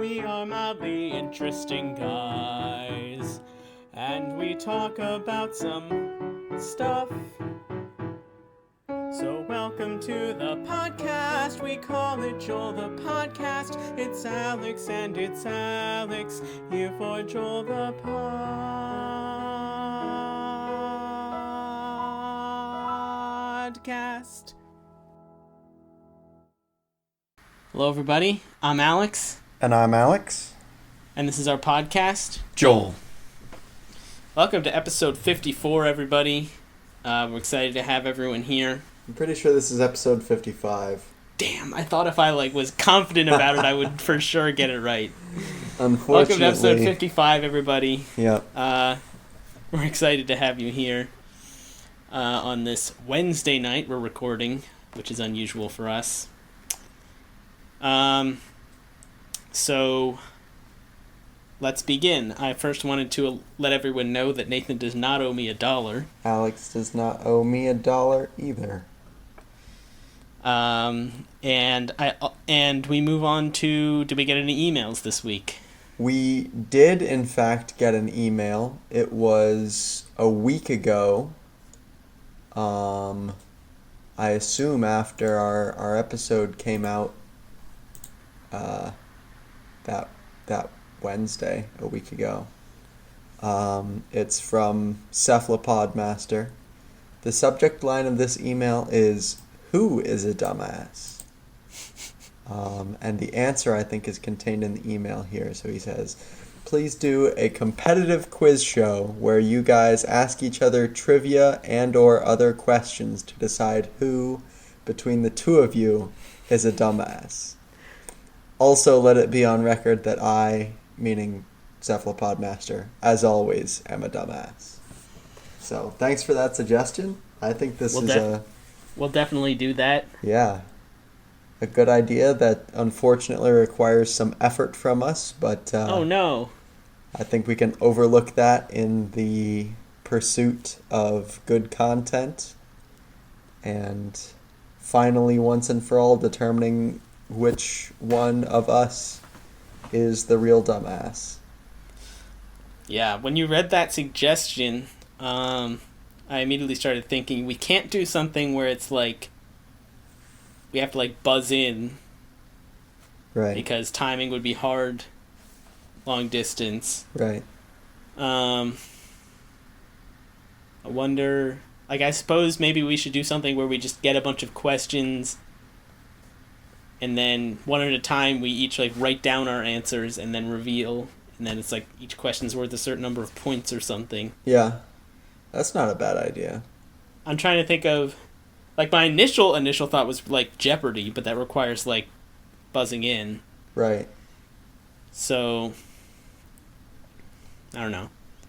We are mildly interesting guys, and we talk about some stuff. So welcome to the podcast, we call it Joel the Podcast. It's Alex and it's Alex, here for Joel the Podcast. Hello everybody, I'm Alex. And I'm Alex. And this is our podcast, Joel. Welcome to episode 54, everybody. We're excited to have everyone here. I'm pretty sure this is episode 55. Damn, I thought if I was confident about it, I would for sure get it right. Unfortunately. Welcome to episode 55, everybody. Yep. We're excited to have you here on this Wednesday night we're recording, which is unusual for us. So let's begin. I first wanted to let everyone know that Nathan does not owe me $1. Alex does not owe me $1 either. And we move on to, did we get any emails this week? We did, in fact, get an email. It was a week ago. I assume after our episode came out that Wednesday, a week ago. It's from Cephalopod Master. The subject line of this email is, "Who is a dumbass?" And the answer, I think, is contained in the email here. So he says, "Please do a competitive quiz show where you guys ask each other trivia and or other questions to decide who, between the two of you, is a dumbass. Also, let it be on record that I, meaning Cephalopod Master, as always, am a dumbass." So, thanks for that suggestion. I think this We'll definitely do that. Yeah. A good idea that unfortunately requires some effort from us, but oh no. I think we can overlook that in the pursuit of good content and finally, once and for all, determining which one of us is the real dumbass. Yeah, when you read that suggestion, I immediately started thinking we can't do something where it's like we have to like buzz in, Right. because timing would be hard, long distance. Right. I wonder, like, I suppose maybe we should do something where we just get a bunch of questions and then one at a time we each like write down our answers and then reveal, and then it's like each question's worth a certain number of points or something. Yeah. That's not a bad idea. I'm trying to think of, like, my initial thought was like Jeopardy, but that requires like buzzing in. Right. So I don't know.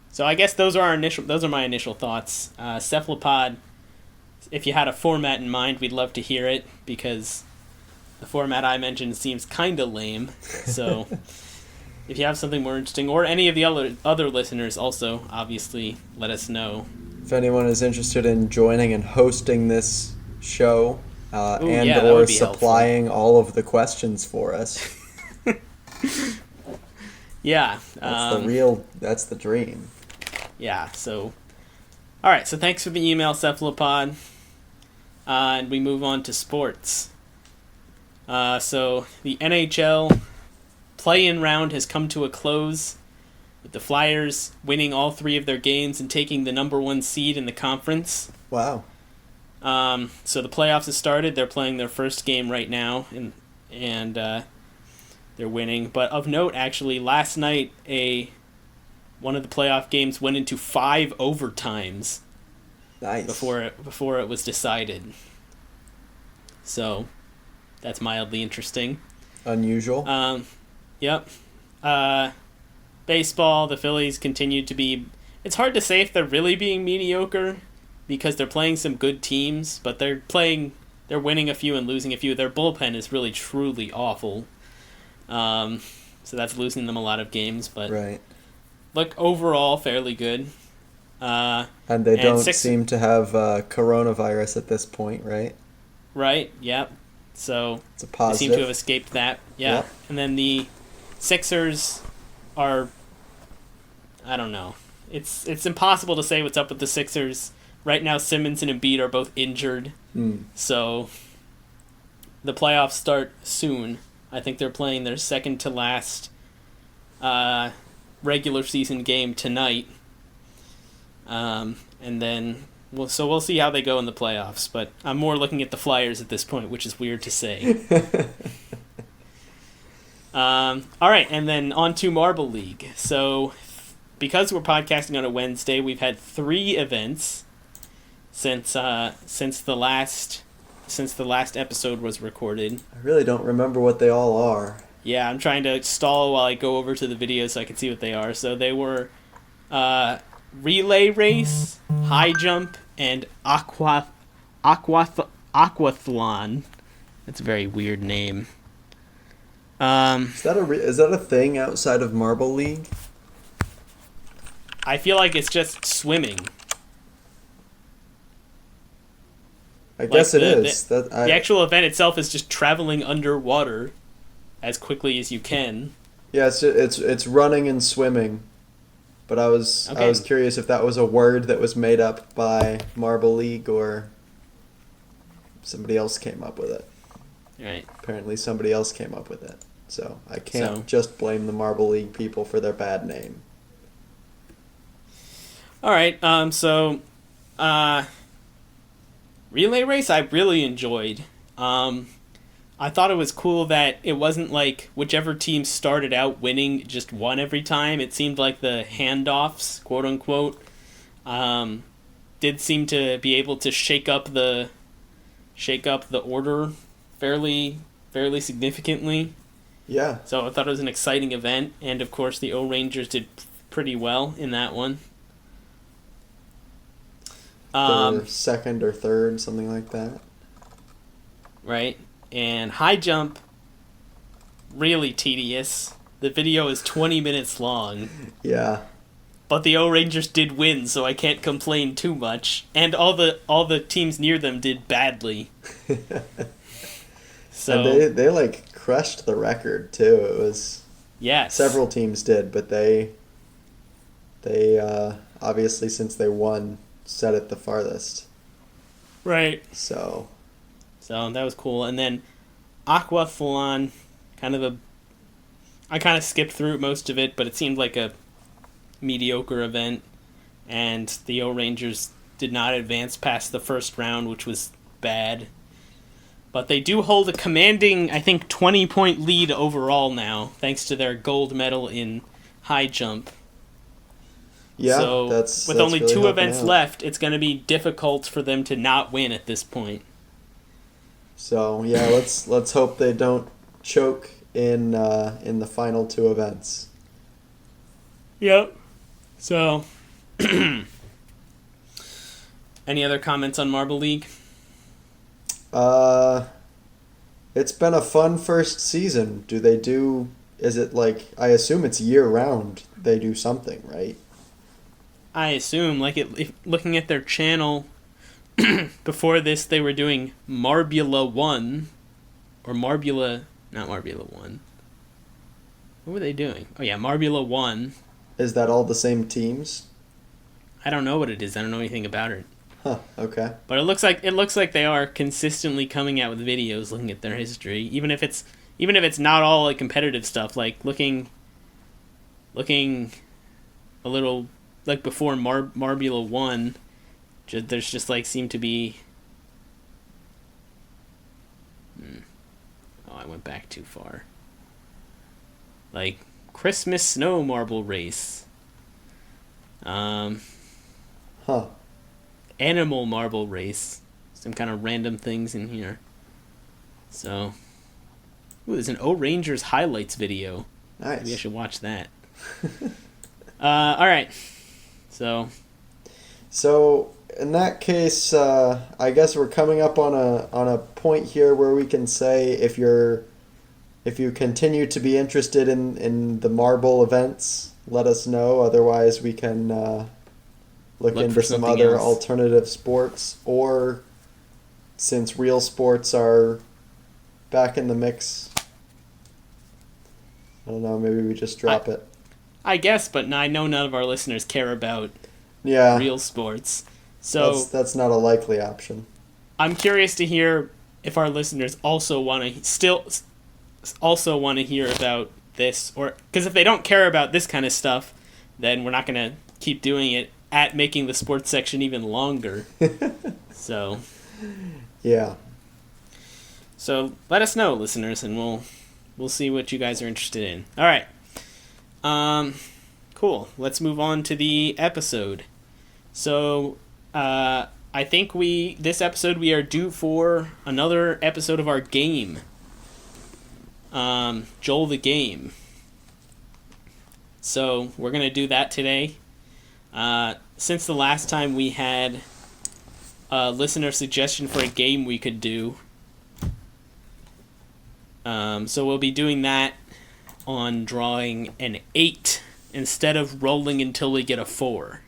So I guess those are my initial thoughts. Cephalopod, if you had a format in mind, we'd love to hear it, because the format I mentioned seems kind of lame. So if you have something more interesting, or any of the other listeners also, obviously, let us know. If anyone is interested in joining and hosting this show, that or would be supplying helpful. all of the questions for us. Yeah. That's the dream. Yeah, so... Alright, so thanks for the email, Cephalopod. And we move on to sports. So the NHL play-in round has come to a close, with the Flyers winning all 3 of their games and taking the number 1 seed in the conference. Wow. So the playoffs have started. They're playing their first game right now, and they're winning. But of note, actually, last night one of the playoff games went into 5 overtimes. Nice. Before it was decided. So that's mildly interesting. Unusual. Yep. Baseball, the Phillies continued to be... It's hard to say if they're really being mediocre, because they're playing some good teams, but they're winning a few and losing a few. Their bullpen is really, truly awful. So that's losing them a lot of games, but... Right. Look, overall, fairly good. And they don't seem to have coronavirus at this point, right? Right, yep. So it's a positive. they seem to have escaped that. Yeah. Yep. And then the Sixers are, I don't know. It's impossible to say what's up with the Sixers. Right now, Simmons and Embiid are both injured. So the playoffs start soon. I think they're playing their second to last regular season game tonight. And then we'll see how they go in the playoffs. But I'm more looking at the Flyers at this point, which is weird to say. All right, and then on to Marble League. So because we're podcasting on a Wednesday, we've had 3 events since the last episode was recorded. I really don't remember what they all are. Yeah, I'm trying to stall while I go over to the video so I can see what they are. So they were relay race, high jump, and aquathlon. That's a very weird name. Is that a thing outside of Marble League? I feel like it's just swimming. I guess it is. The actual event itself is just traveling underwater as quickly as you can. Yeah, it's running and swimming. But I was curious if that was a word that was made up by Marble League or somebody else came up with it. Right. Apparently somebody else came up with it. So I can't just blame the Marble League people for their bad name. All right. Relay race I really enjoyed. I thought it was cool that it wasn't like whichever team started out winning just won every time. It seemed like the handoffs, quote unquote, did seem to be able to shake up the order fairly significantly. Yeah. So I thought it was an exciting event, and of course the O-Rangers did pretty well in that one. They're second or third, something like that. Right. And high jump, really tedious. The video is 20 minutes long. Yeah. But the O-Rangers did win, so I can't complain too much. And all the teams near them did badly. So and they like crushed the record too. It was several teams did, but they obviously, since they won, set it the farthest. Right. So that was cool. And then aquathlon, I kind of skipped through most of it, but it seemed like a mediocre event, and the O-Rangers did not advance past the first round, which was bad. But they do hold a commanding, I think, 20-point lead overall now, thanks to their gold medal in high jump. Yeah, so that's with only really 2 events out. left, it's going to be difficult for them to not win at this point. So yeah, let's hope they don't choke in the final 2 events. Yep. So, any other comments on Marble League? It's been a fun first season. Is it like, I assume it's year round they do something, right? I assume, looking at their channel, before this they were doing Marbula 1, or not Marbula 1. What were they doing? Oh yeah, Marbula 1. Is that all the same teams? I don't know what it is. I don't know anything about it. Huh, okay. But it looks like they are consistently coming out with videos looking at their history, even if it's not all like competitive stuff, like looking a little like before Marbula 1, there's just like seemed to be I went back too far. Like Christmas snow marble race. Animal marble race. Some kind of random things in here. So, there's an O-Rangers highlights video. Nice. Maybe I should watch that. All right. So in that case, I guess we're coming up on a point here where we can say if you continue to be interested in the marble events, let us know. Otherwise, we can look into some other alternative sports, or since real sports are back in the mix, I don't know, maybe we just drop it. I guess, but I know none of our listeners care about real sports. So that's not a likely option. I'm curious to hear if our listeners also want to hear about this, or because if they don't care about this kind of stuff, then we're not going to keep doing it at making the sports section even longer. So yeah. So let us know, listeners, and we'll see what you guys are interested in. All right. Cool. Let's move on to the episode. So, I think this episode we are due for another episode of our game. Joel the Game. So, we're going to do that today. Since the last time we had a listener suggestion for a game we could do. So we'll be doing that on drawing an 8 instead of rolling until we get a 4.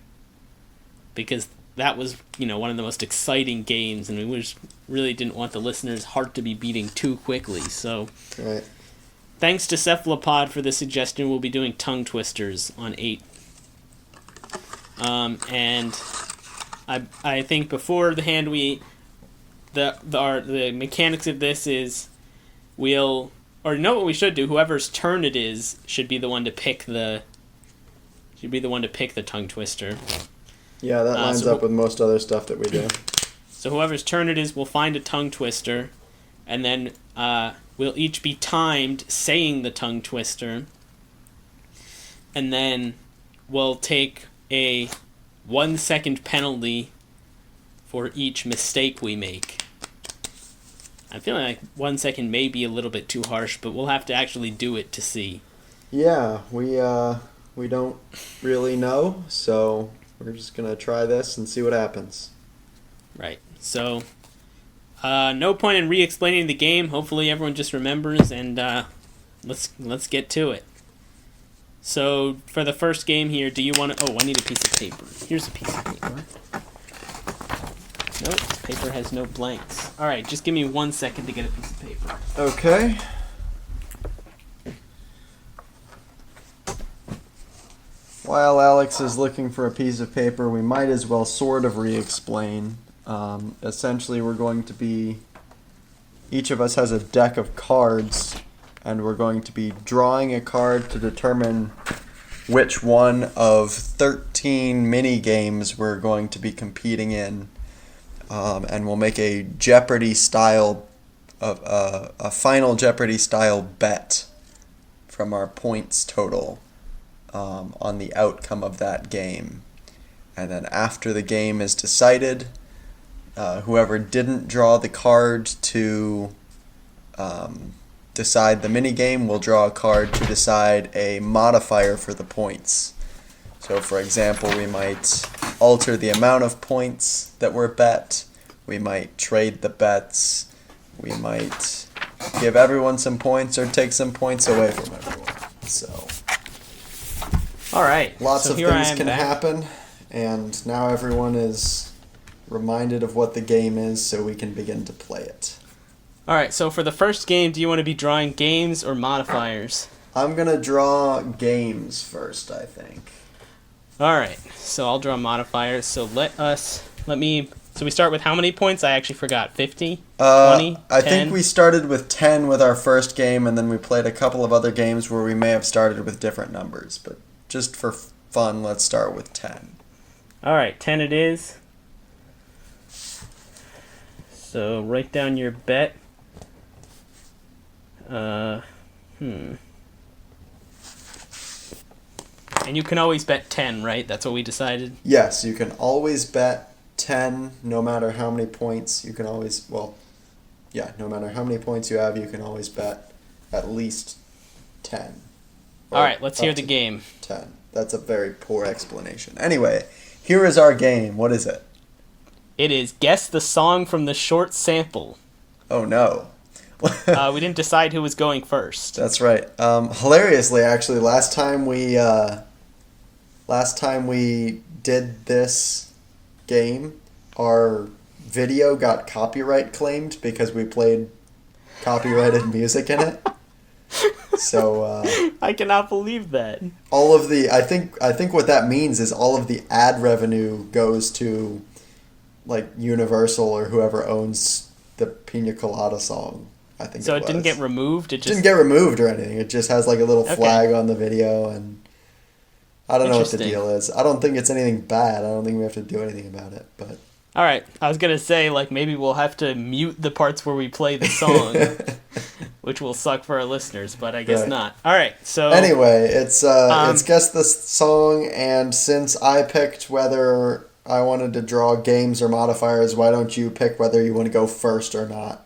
Because that was, one of the most exciting games, and we really didn't want the listener's heart to be beating too quickly. So, right. Thanks to Cephalopod for the suggestion, we'll be doing tongue twisters on 8. And I think before the hand the mechanics of this is what we should do. Whoever's turn it is should be the one to pick the tongue twister. Yeah, that lines up with most other stuff that we do. So whoever's turn it is will find a tongue twister, and then we'll each be timed saying the tongue twister, and then we'll take a 1-second penalty for each mistake we make. I'm feeling like 1 second may be a little bit too harsh, but we'll have to actually do it to see. Yeah, we don't really know, so we're just going to try this and see what happens. Right. So, no point in re-explaining the game. Hopefully everyone just remembers, and let's get to it. So, for the first game here, do you want to... Oh, I need a piece of paper. Here's a piece of paper. Nope, this paper has no blanks. Alright, just give me 1 second to get a piece of paper. Okay. While Alex is looking for a piece of paper, we might as well sort of re-explain. Essentially, we're going to be... Each of us has a deck of cards, and we're going to be drawing a card to determine which one of 13 mini-games we're going to be competing in. And we'll make a Jeopardy style, a final Jeopardy style bet from our points total on the outcome of that game. And then after the game is decided, whoever didn't draw the card to decide the mini game will draw a card to decide a modifier for the points. So, for example, we might alter the amount of points that were bet. We might trade the bets. We might give everyone some points or take some points away from everyone. So, all right. Lots so of things can happen, and now everyone is reminded of what the game is, so we can begin to play it. All right. So for the first game, do you want to be drawing games or modifiers? I'm gonna draw games first, I think. All right, so I'll draw modifiers. So so we start with how many points? I actually forgot. 50? 20? I think we started with 10 with our first game, and then we played a couple of other games where we may have started with different numbers. But just for fun, let's start with 10. All right, 10 it is. So write down your bet. And you can always bet 10, right? That's what we decided? Yes, you can always bet 10, no matter how many points. You can always, no matter how many points you have, you can always bet at least 10. All right, let's hear the game. 10. That's a very poor explanation. Anyway, here is our game. What is it? It is Guess the Song from the Short Sample. Oh, no. We didn't decide who was going first. That's right. Hilariously, actually, last time we did this game, our video got copyright claimed because we played copyrighted music in it. So I cannot believe that. all of the I think what that means is all of the ad revenue goes to like Universal or whoever owns the Pina Colada song. I think So it didn't get removed. It just didn't get removed or anything. It just has like a little Okay. flag on the video, and I don't know what the Interesting. deal is. I don't think it's anything bad. I don't think we have to do anything about it. But All right. I was gonna say like maybe we'll have to mute the parts where we play the song, which will suck for our listeners, but I guess Right. not. All right. So anyway, it's guess the song, and since I picked whether I wanted to draw games or modifiers, why don't you pick whether you want to go first or not?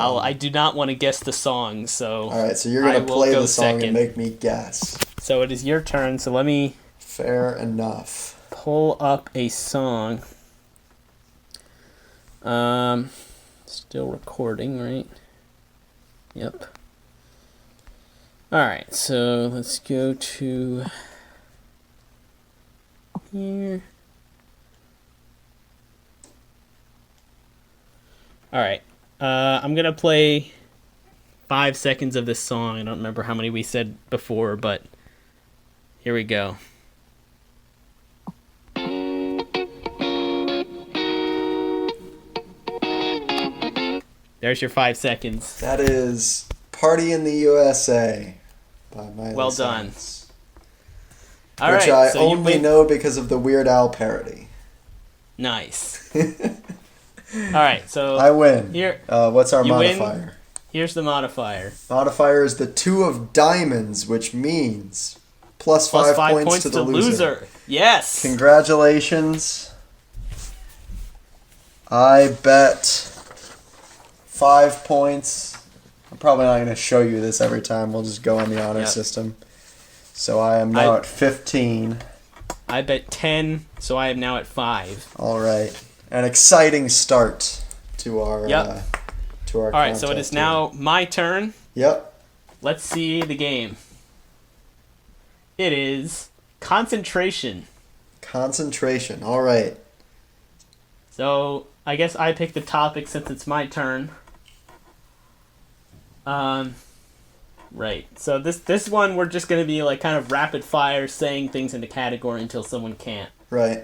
I do not want to guess the song, so All right, so you're I gonna will play go the song second. and make me guess. So it is your turn. So let me Fair enough. pull up a song. Still recording, right? Yep. All right, so let's go to here. All right. I'm gonna play 5 seconds of this song. I don't remember how many we said before, but here we go. There's your 5 seconds. That is "Party in the USA" by Miley Well done. Cyrus, All which right, I so you only win. know because of the Weird Al parody. Nice. All right, so I win. here, What's our You win. modifier? here's the modifier. Modifier is the 2 of diamonds, which means plus Plus 5 points to the loser. Yes. Congratulations. I bet 5 points. I'm probably not going to show you this every time. We'll just go on the honor Yep. system. So I am now I- at 15. I bet 10, so I am now at 5. All right. An exciting start to our Yep. to our All right, so it contest is now my turn. here. Yep. Let's see the game. It is concentration. Concentration. All right. So I guess I pick the topic since it's my turn. Right. So this one we're just gonna be like kind of rapid fire saying things in the category until someone can't. Right.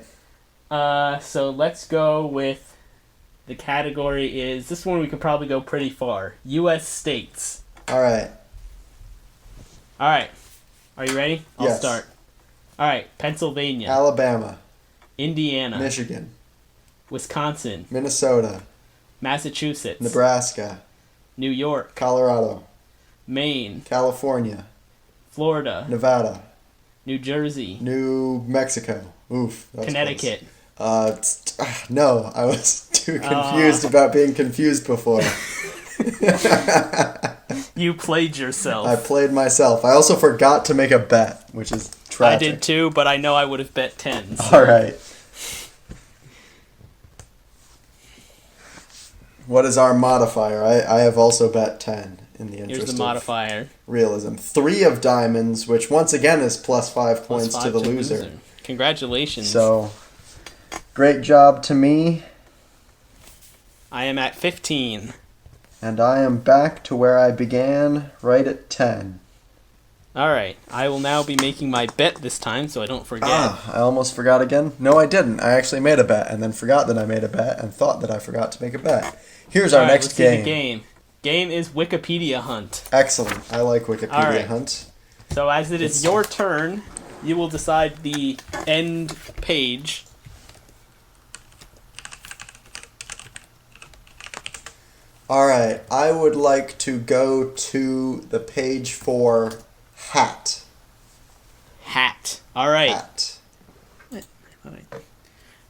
So let's go with the category is this one we could probably go pretty far. U.S. states. All right. All right. Are you ready? I'll Yes. start. All right. Pennsylvania, Alabama, Indiana, Michigan, Wisconsin, Minnesota, Massachusetts, Nebraska, New York, Colorado, Maine, California, Florida, Nevada, New Jersey, New Mexico. Oof. That's Connecticut. close. No, I was too confused about being confused before. You played yourself. I played myself. I also forgot to make a bet, which is I tragic. did too, but I know I would have bet 10. All right. What is our modifier? I have also bet 10 in the interest Here's the of modifier. realism. 3 of diamonds, which once again is plus 5 Plus points 5 to the loser. Congratulations. So, great job to me, I am at 15. and I am back to where I began, right at 10. All right. I will now be making my bet this time so I don't forget. I almost forgot again. No, I didn't. I actually made a bet, and then forgot that I made a bet, and thought that I forgot to make a bet. Here's our All right, next let's see game. the game. Game is Wikipedia Hunt. Excellent. I like Wikipedia All right. Hunt. So as it is It's- your turn, you will decide the end page. All right. I would like to go to the page for hat. Hat. All right. Hat.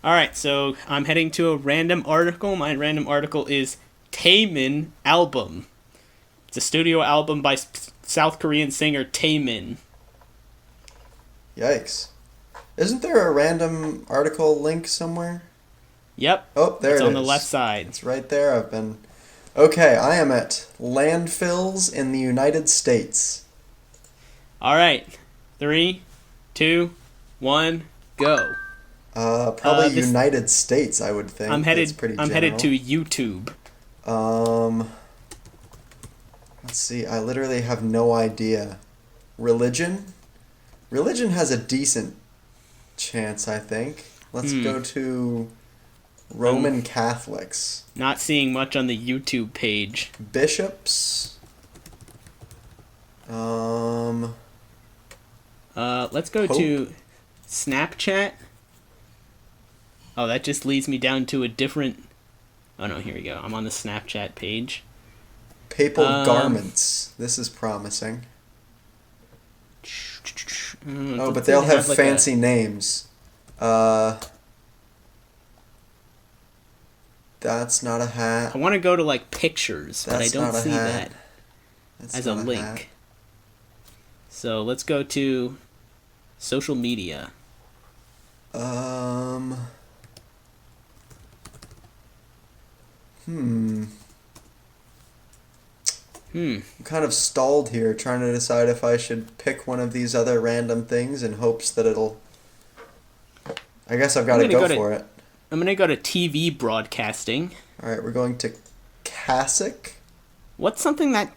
All right, so I'm heading to a random article. My random article is Taemin album. It's a studio album by South Korean singer Taemin. Yikes. Isn't there a random article link somewhere? Yep, Oh, there it's it on is. the left side. It's right there. I've been. Okay, I am at landfills in the United States. All right, 3, 2, 1, go. Probably this- United States, I would think. I'm That's headed. pretty I'm headed to general. YouTube. Let's see. I literally have no idea. Religion? Religion has a decent chance, I think. Let's go to Roman Catholics. Not seeing much on the YouTube page. Bishops. Let's go Pope? to Snapchat. Oh, that just leads me down to a different... Oh no, here we go. I'm on the Snapchat page. Papal garments. This is promising. Oh, but they'll have like fancy names. That's not a hat. I want to go to like pictures, but I That's don't not a see hat. that That's as a not link. hat. So let's go to social media. I'm kind of stalled here, trying to decide if I should pick one of these other random things in hopes that it'll... I guess I've got to go for it. I'm going to go to TV broadcasting. Alright, we're going to Cassick. What's something that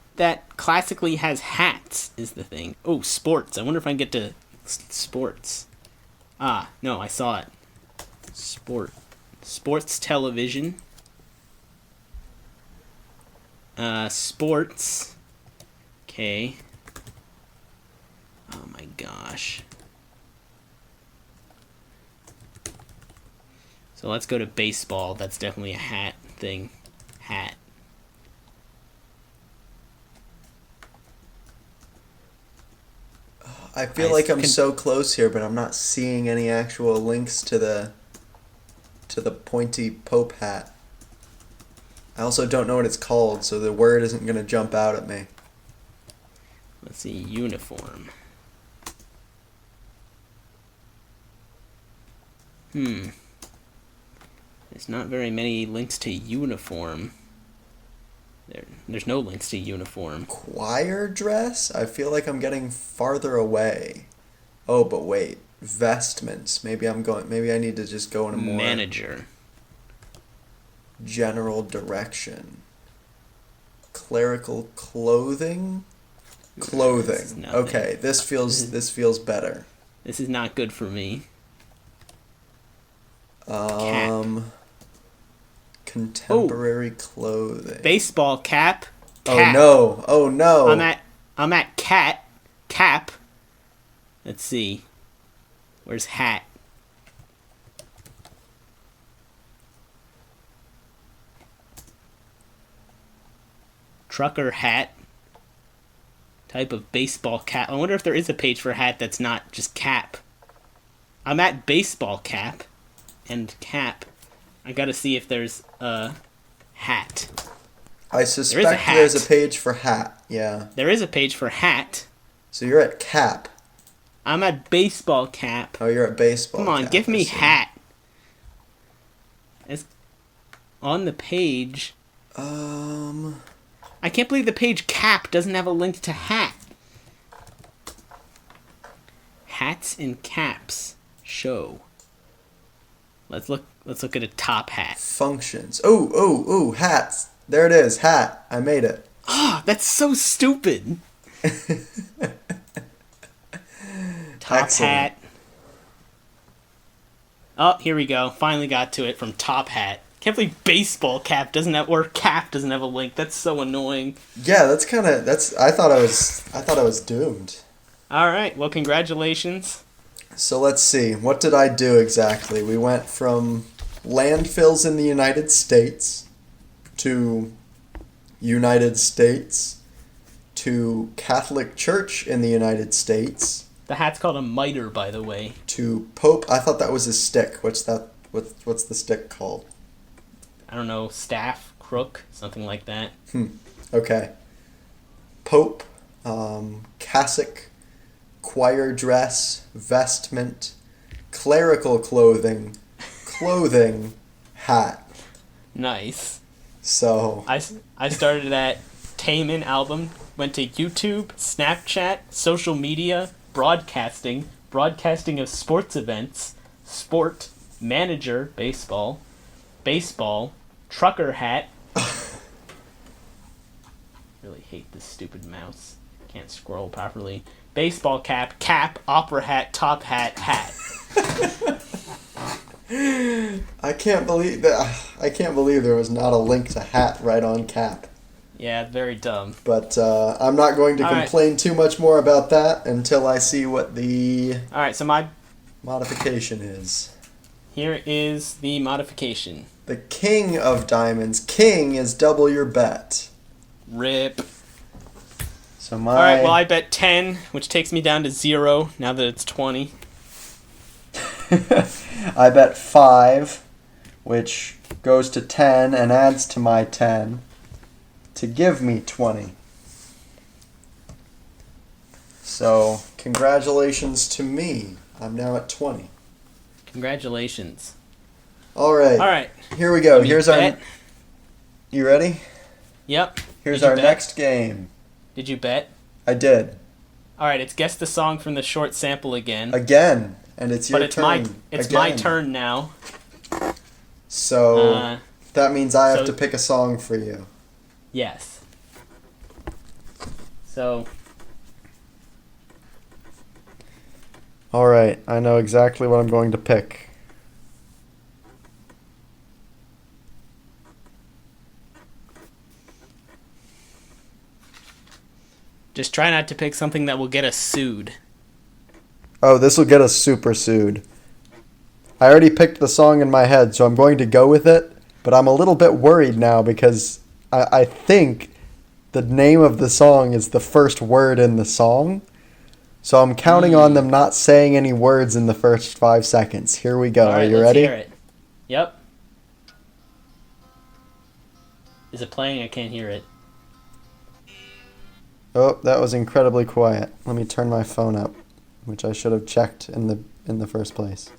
classically has hats is the thing. Oh, sports. I wonder if I can get to sports. Ah, no, I saw it. Sports television. Sports. Okay. Oh my gosh. So let's go to baseball. That's definitely a hat thing. Hat. I feel like I'm so close here, but I'm not seeing any actual links to the pointy Pope hat. I also don't know what it's called, so the word isn't going to jump out at me. Let's see, uniform. There's not very many links to uniform. There's no links to uniform. Choir dress? I feel like I'm getting farther away. Oh, but wait. Vestments. Maybe I need to just go in a more Manager. general direction. Clerical clothing? Clothing. Okay, this feels better. This is not good for me. Contemporary clothing. Baseball cap. Oh no. Oh no. I'm at cap. Let's see. Where's hat? Trucker hat. Type of baseball cap. I wonder if there is a page for hat that's not just cap. I'm at baseball cap and cap. I gotta see if there's a hat. I suspect there's a page for hat, yeah. There is a page for hat. So you're at cap. I'm at baseball cap. Oh, you're at baseball Come on, cap, give me hat. It's on the page. I can't believe the page cap doesn't have a link to hat. Hats and caps show. Let's look at a top hat. Functions. Oh, hats. There it is, hat. I made it. Ah, that's so stupid. Top Excellent. hat. Oh, here we go. Finally got to it from top hat. Can't believe baseball cap doesn't have, or cap doesn't have a link. That's so annoying. Yeah, I thought I was doomed. All right. Well, congratulations. So let's see. What did I do exactly? We went from landfills in the United States to United States to Catholic Church in the United States. The hat's called a mitre, by the way. To Pope. I thought that was a stick. What's that? What's the stick called? I don't know, staff, crook, something like that. Okay. Pope, cassock, choir dress, vestment, clerical clothing, hat. Nice. So I started at Taman album, went to YouTube, Snapchat, social media, broadcasting of sports events, sport, manager, baseball, trucker hat. Really hate this stupid mouse. Can't scroll properly. Baseball cap, opera hat, top hat, hat. I can't believe that. I can't believe there was not a link to hat right on cap. Yeah, very dumb. But I'm not going to complain too much more about that until I see what the Alright, so my modification is. here is the modification. The king of diamonds. King is double your bet. Rip. So Alright, well I bet 10, which takes me down to 0 now that it's 20. I bet 5, which goes to 10 and adds to my 10 to give me 20. So, congratulations to me. I'm now at 20. Congratulations. Alright. Alright. Here we go. You Here's bet? our... You ready? Yep. Here's Did you our bet? next game. Did you bet? I did. Alright, it's guess the song from the short sample again. Again. And it's your But it's turn. my turn now. So, that means I have so- to pick a song for you. Yes. So, Alright, I know exactly what I'm going to pick. just try not to pick something that will get us sued. Oh, this will get us super sued. I already picked the song in my head, so I'm going to go with it, but I'm a little bit worried now because I think the name of the song is the first word in the song. So I'm counting on them not saying any words in the first 5 seconds. Here we go. All right, Are you let's ready? Hear it. Yep. Is it playing? I can't hear it. Oh, that was incredibly quiet. Let me turn my phone up, which I should have checked in the first place.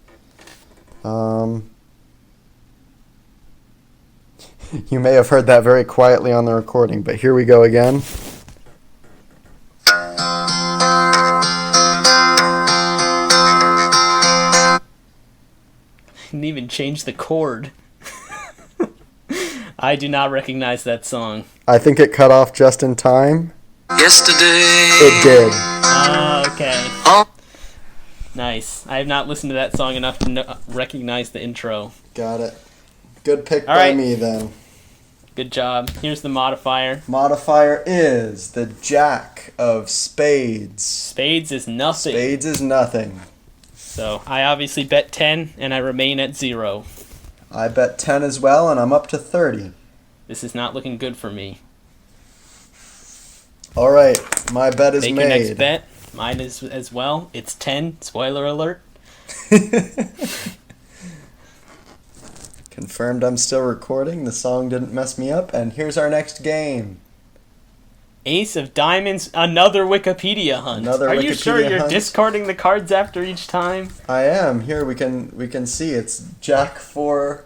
You may have heard that very quietly on the recording, but here we go again. Didn't even change the chord. I do not recognize that song. I think it cut off just in time. Yesterday. It did. Okay. Oh. Nice. I have not listened to that song enough to recognize the intro. Got it. Good pick All by right. me then. Good job. Here's the modifier. Modifier is the Jack of Spades. Spades is nothing. Spades is nothing. So I obviously bet 10, and I remain at 0. I bet 10 as well, and I'm up to 30. This is not looking good for me. All right, my bet is Make made. your next bet. Mine is as well. It's 10. Spoiler alert. Confirmed I'm still recording. The song didn't mess me up. And here's our next game. Ace of Diamonds, another Wikipedia hunt. Another Are you Wikipedia sure you're hunt? discarding the cards after each time? I am. Here we can see it's Jack 4,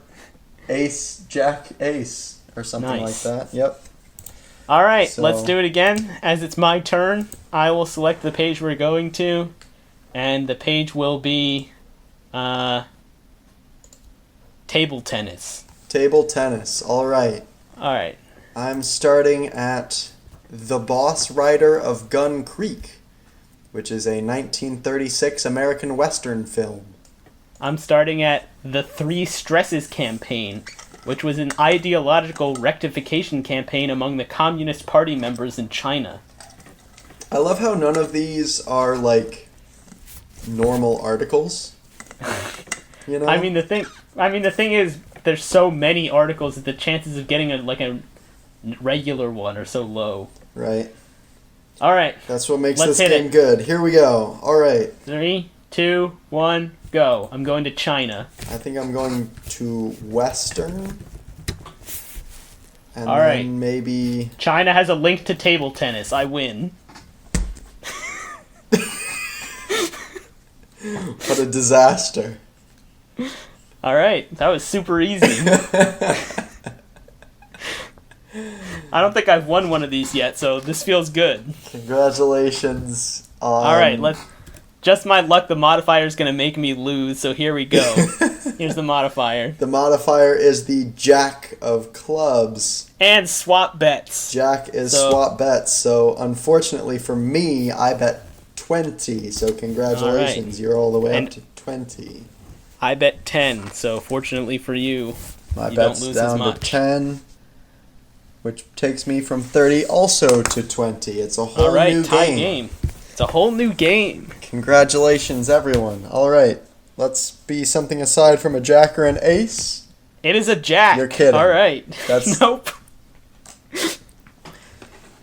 Ace, Jack, Ace, or something Nice. like that. Yep. All right, So- let's do it again. As it's my turn, I will select the page we're going to, and the page will be table tennis. Table tennis. All right. All right. I'm starting at The Boss Rider of Gun Creek, which is a 1936 American Western film. I'm starting at the Three Stresses campaign, which was an ideological rectification campaign among the Communist Party members in China. I love how none of these are like normal articles. You know? I mean, the thing is, there's so many articles that the chances of getting a regular one are so low. Right. All right, That's what makes Let's this hit game it. good. Here we go. All right. 3, 2, 1, go. I'm going to China. I think I'm going to Western. And All then right. maybe China has a link to table tennis. I win. what a disaster. All right, that was super easy. I don't think I've won one of these yet, so this feels good. Congratulations on All right, just my luck. The modifier's gonna make me lose, so here we go. Here's the modifier. The modifier is the Jack of clubs. And swap bets. Jack is swap bets. So unfortunately for me, I bet 20. So congratulations, right. You're all the way up to 20. I bet 10. So fortunately for you, My you bet's don't lose down as much. to 10, which takes me from 30 also to 20. It's a whole All right, new tie game. game. It's a whole new game. Congratulations, everyone. All right, let's be something aside from a jack or an ace. It is a jack. You're kidding. All right. That's- Nope.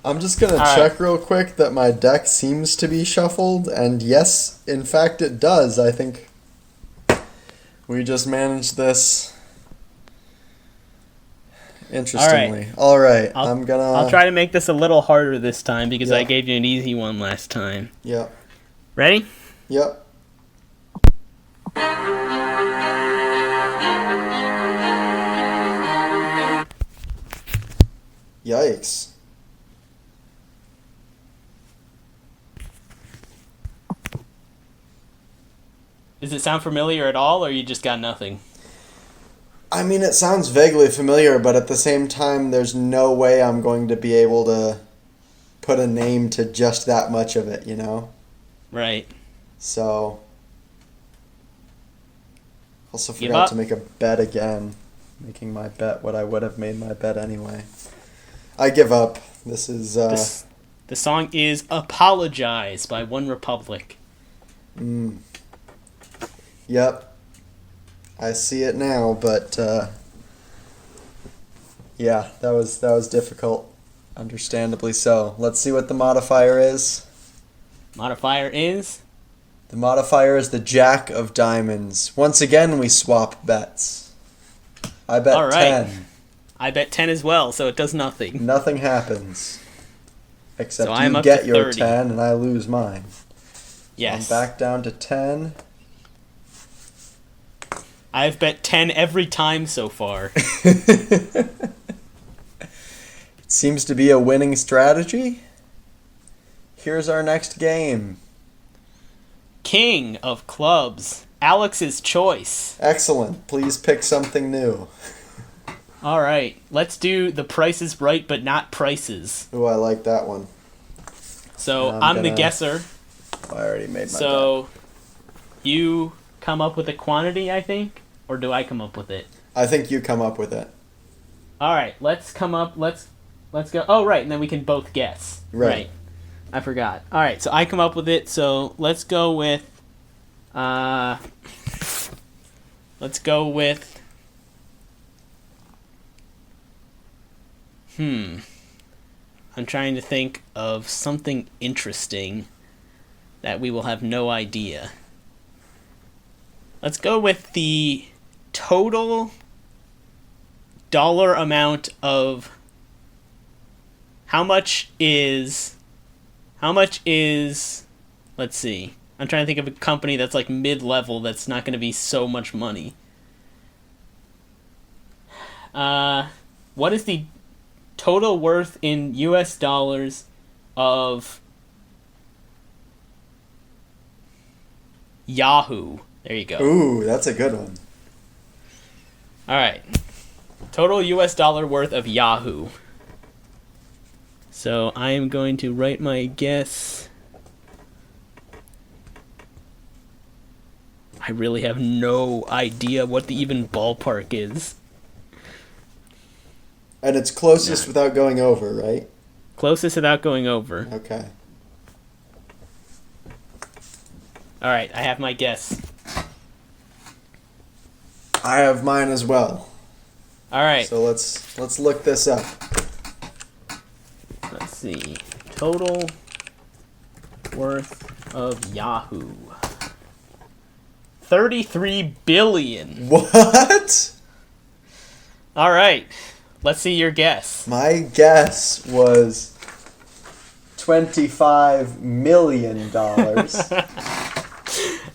I'm just going to check real quick that my deck seems to be shuffled, and yes, in fact it does. I think we just managed this interestingly. All right. I'll try to make this a little harder this time because I Yeah. gave you an easy one last time. Yep. Ready? Yep. Yikes. Does it sound familiar at all, or you just got nothing? I mean, it sounds vaguely familiar, but at the same time, there's no way I'm going to be able to put a name to just that much of it, you know? Right. So, also Give forgot up? to make a bet again. Making my bet what I would have made my bet anyway. I give up. This is, The song is Apologize by One Republic. Yep. I see it now, but yeah, that was difficult. Understandably so. Let's see what the modifier is. Modifier is? The modifier is the Jack of Diamonds. Once again, we swap bets. I bet All right. 10. I bet 10 as well, so it does nothing. Nothing happens. Except So I'm you up get to your 30. 10 and I lose mine. Yes. I'm back down to 10. I've bet 10 every time so far. It seems to be a winning strategy. Here's our next game. King of Clubs. Alex's choice. Excellent. Please pick something new. All right. Let's do the Price is Right, but not prices. Ooh, I like that one. So I'm I'm the gonna- guesser. I already made my So you come up with a quantity, I think? Or do I come up with it? bet. I think you come up with it. All right. Let's go. Oh, right. And then we can both guess. Right. I forgot. All right. So I come up with it. So let's go with... I'm trying to think of something interesting that we will have no idea. Let's go with the total dollar amount of how much is let's see. I'm trying to think of a company that's like mid-level that's not going to be so much money. What is the total worth in US dollars of Yahoo? There you go. Ooh, that's a good one. All right. Total US dollar worth of Yahoo. So I am going to write my guess. I really have no idea what the even ballpark is. And it's closest without going over, right? Closest without going over. Okay. All right, I have my guess. I have mine as well. All right. So let's look this up. Let's see. Total worth of Yahoo. 33 billion. What? All right. Let's see your guess. My guess was $25 million.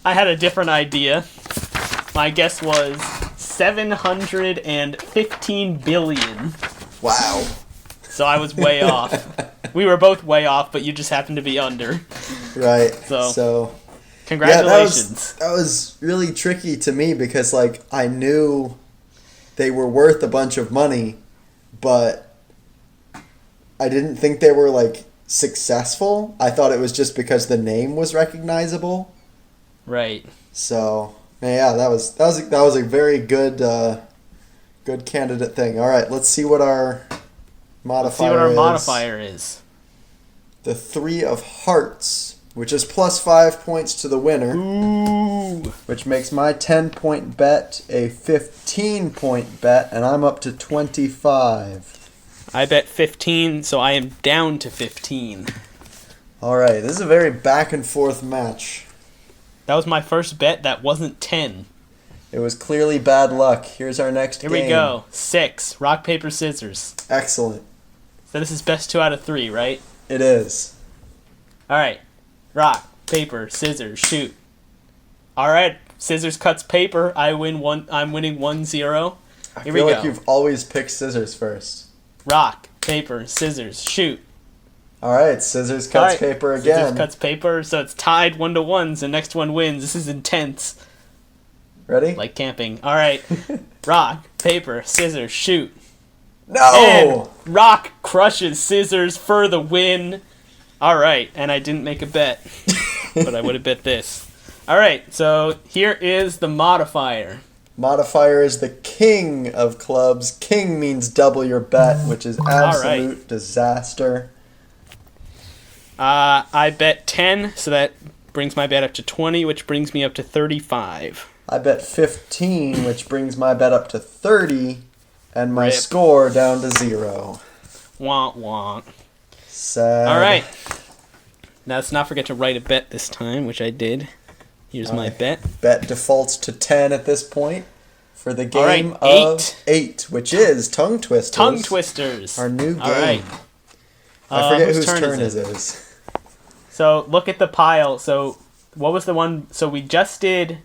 I had a different idea. My guess was 715 billion. Wow. So I was way off. We were both way off, but you just happened to be under. Right. So- So Congratulations. Yeah, that was really tricky to me because, like, I knew they were worth a bunch of money, but I didn't think they were, like, successful. I thought it was just because the name was recognizable. Right. So, yeah, that was a very good good candidate thing. All right, let's see what our modifier is. The 3 of hearts, which is plus 5 points to the winner. Ooh. Which makes my 10-point bet a 15-point bet, and I'm up to 25. I bet 15, so I am down to 15. All right, this is a very back-and-forth match. That was my first bet that wasn't 10. It was clearly bad luck. Here's our next game. Here we go. 6. Rock, paper, scissors. Excellent. So this is best 2 out of 3, right? It is. All right. Rock, paper, scissors, shoot. All right. Scissors cuts paper. I'm winning 1-0. Here we I feel go. like you've always picked scissors first. Rock, paper, scissors, shoot. All right. Scissors cuts paper again. Scissors cuts paper. So it's tied 1-1. So next one wins. This is intense. Ready? Like camping. All right. Rock, paper, scissors, shoot. No! And rock crushes scissors for the win. All right, and I didn't make a bet, but I would have bet this. All right, so here is the modifier. Modifier is the king of clubs. King means double your bet, which is absolute disaster. I bet 10, so that brings my bet up to 20, which brings me up to 35. I bet 15, which brings my bet up to 30, and my Rip. score down to 0. Wonk, wonk. Sad. All right. Now let's not forget to write a bet this time, which I did. Here's my bet. Bet defaults to 10 at this point for the All right, game of 8, which is Tongue Twisters. Tongue Twisters. Our new game. All right. I forget whose turn turn is it it? is. So look at the pile. So what was the one? So we just did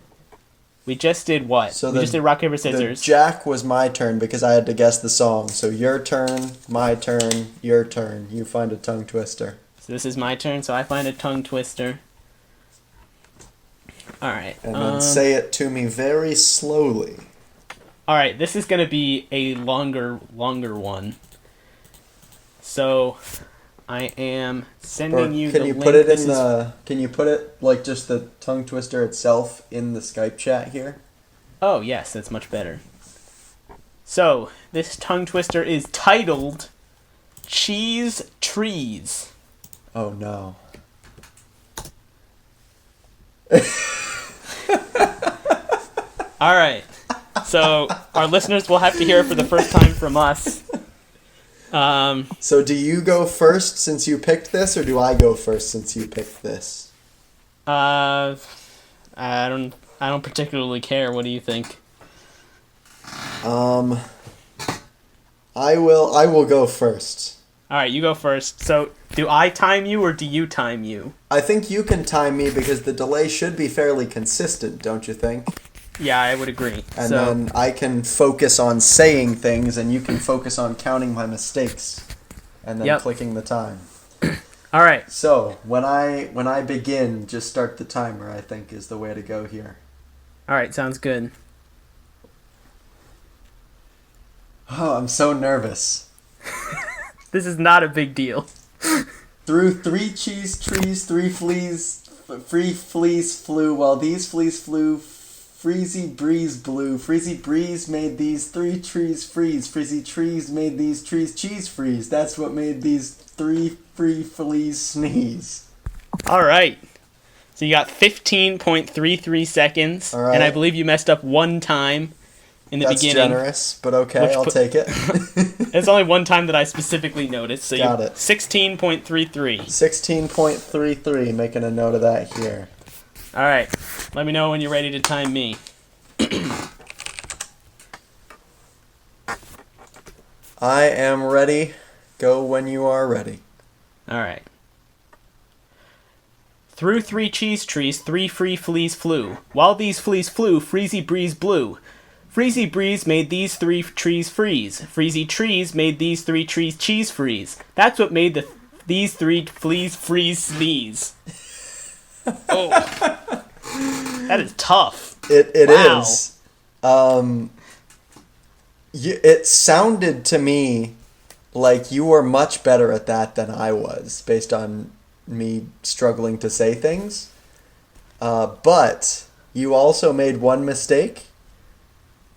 what? So we just did rock, paper, The scissors. Jack was my turn because I had to guess the song. So your turn, my turn, your turn. You find a tongue twister. So this is my turn, so I find a tongue twister. Alright. And then say it to me very slowly. Alright, this is going to be a longer one. So I am sending you the link. Can you put it like just the tongue twister itself in the Skype chat here? Oh, yes, that's much better. So, this tongue twister is titled Cheese Trees. Oh no. Alright. So, our listeners will have to hear it for the first time from us. So do you go first since you picked this, or do I go first since you picked this? I don't particularly care. What do you think? I will go first. Alright, you go first. So, do I time you or do you time you? I think you can time me because the delay should be fairly consistent, don't you think? Yeah, I would agree. And then I can focus on saying things and you can focus on counting my mistakes and then clicking the time. Alright. So, when I begin, just start the timer, I think is the way to go here. Alright, sounds good. Oh, I'm so nervous. This is not a big deal. Through 3 cheese trees, 3 fleas flew, while these fleas flew, freezy breeze blew. Freezy breeze made these 3 trees freeze. Freezy trees made these trees cheese freeze. That's what made these 3 free fleas sneeze. Alright. So you got 15.33 seconds. All right. And I believe you messed up one time in the beginning. That's generous, but okay, I'll take it. It's only one time that I specifically noticed. So Got it. 16.33. 16.33, making a note of that here. Alright. Let me know when you're ready to time me. I am ready. Go when you are ready. Alright. Through 3 cheese trees, 3 free fleas flew. While these fleas flew, freezy breeze blew. Freezy breeze made these 3 trees freeze. Freezy trees made these 3 trees cheese freeze. That's what made these 3 fleas freeze sneeze. Oh. That is tough. It Wow. is. It sounded to me like you were much better at that than I was, based on me struggling to say things. But you also made one mistake,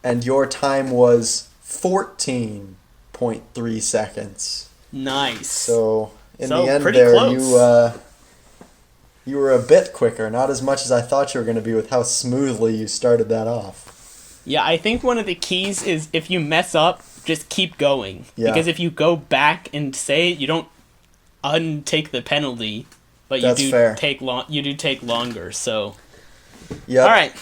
and your time was 14.3 seconds. Nice. So in So, the end pretty there, close. you were a bit quicker, not as much as I thought you were going to be with how smoothly you started that off. Yeah, I think one of the keys is if you mess up, just keep going. Yeah. Because if you go back and say it, you don't untake the penalty, but That's you do fair. you do take longer. So, Yep. all right.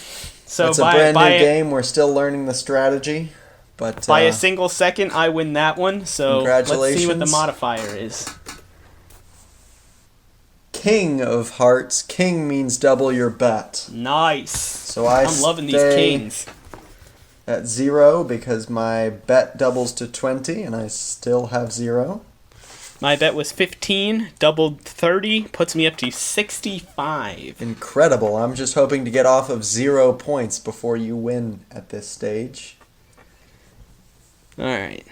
So It's a brand new game. We're still learning the strategy, but by a single second, I win that one. So let's see what the Congratulations. modifier is. King of Hearts. King means double your bet. Nice. So I'm loving these stay kings. at 0 because my bet doubles to 20, and I still have 0. My bet was 15, doubled 30, puts me up to 65. Incredible. I'm just hoping to get off of 0 points before you win at this stage. All right.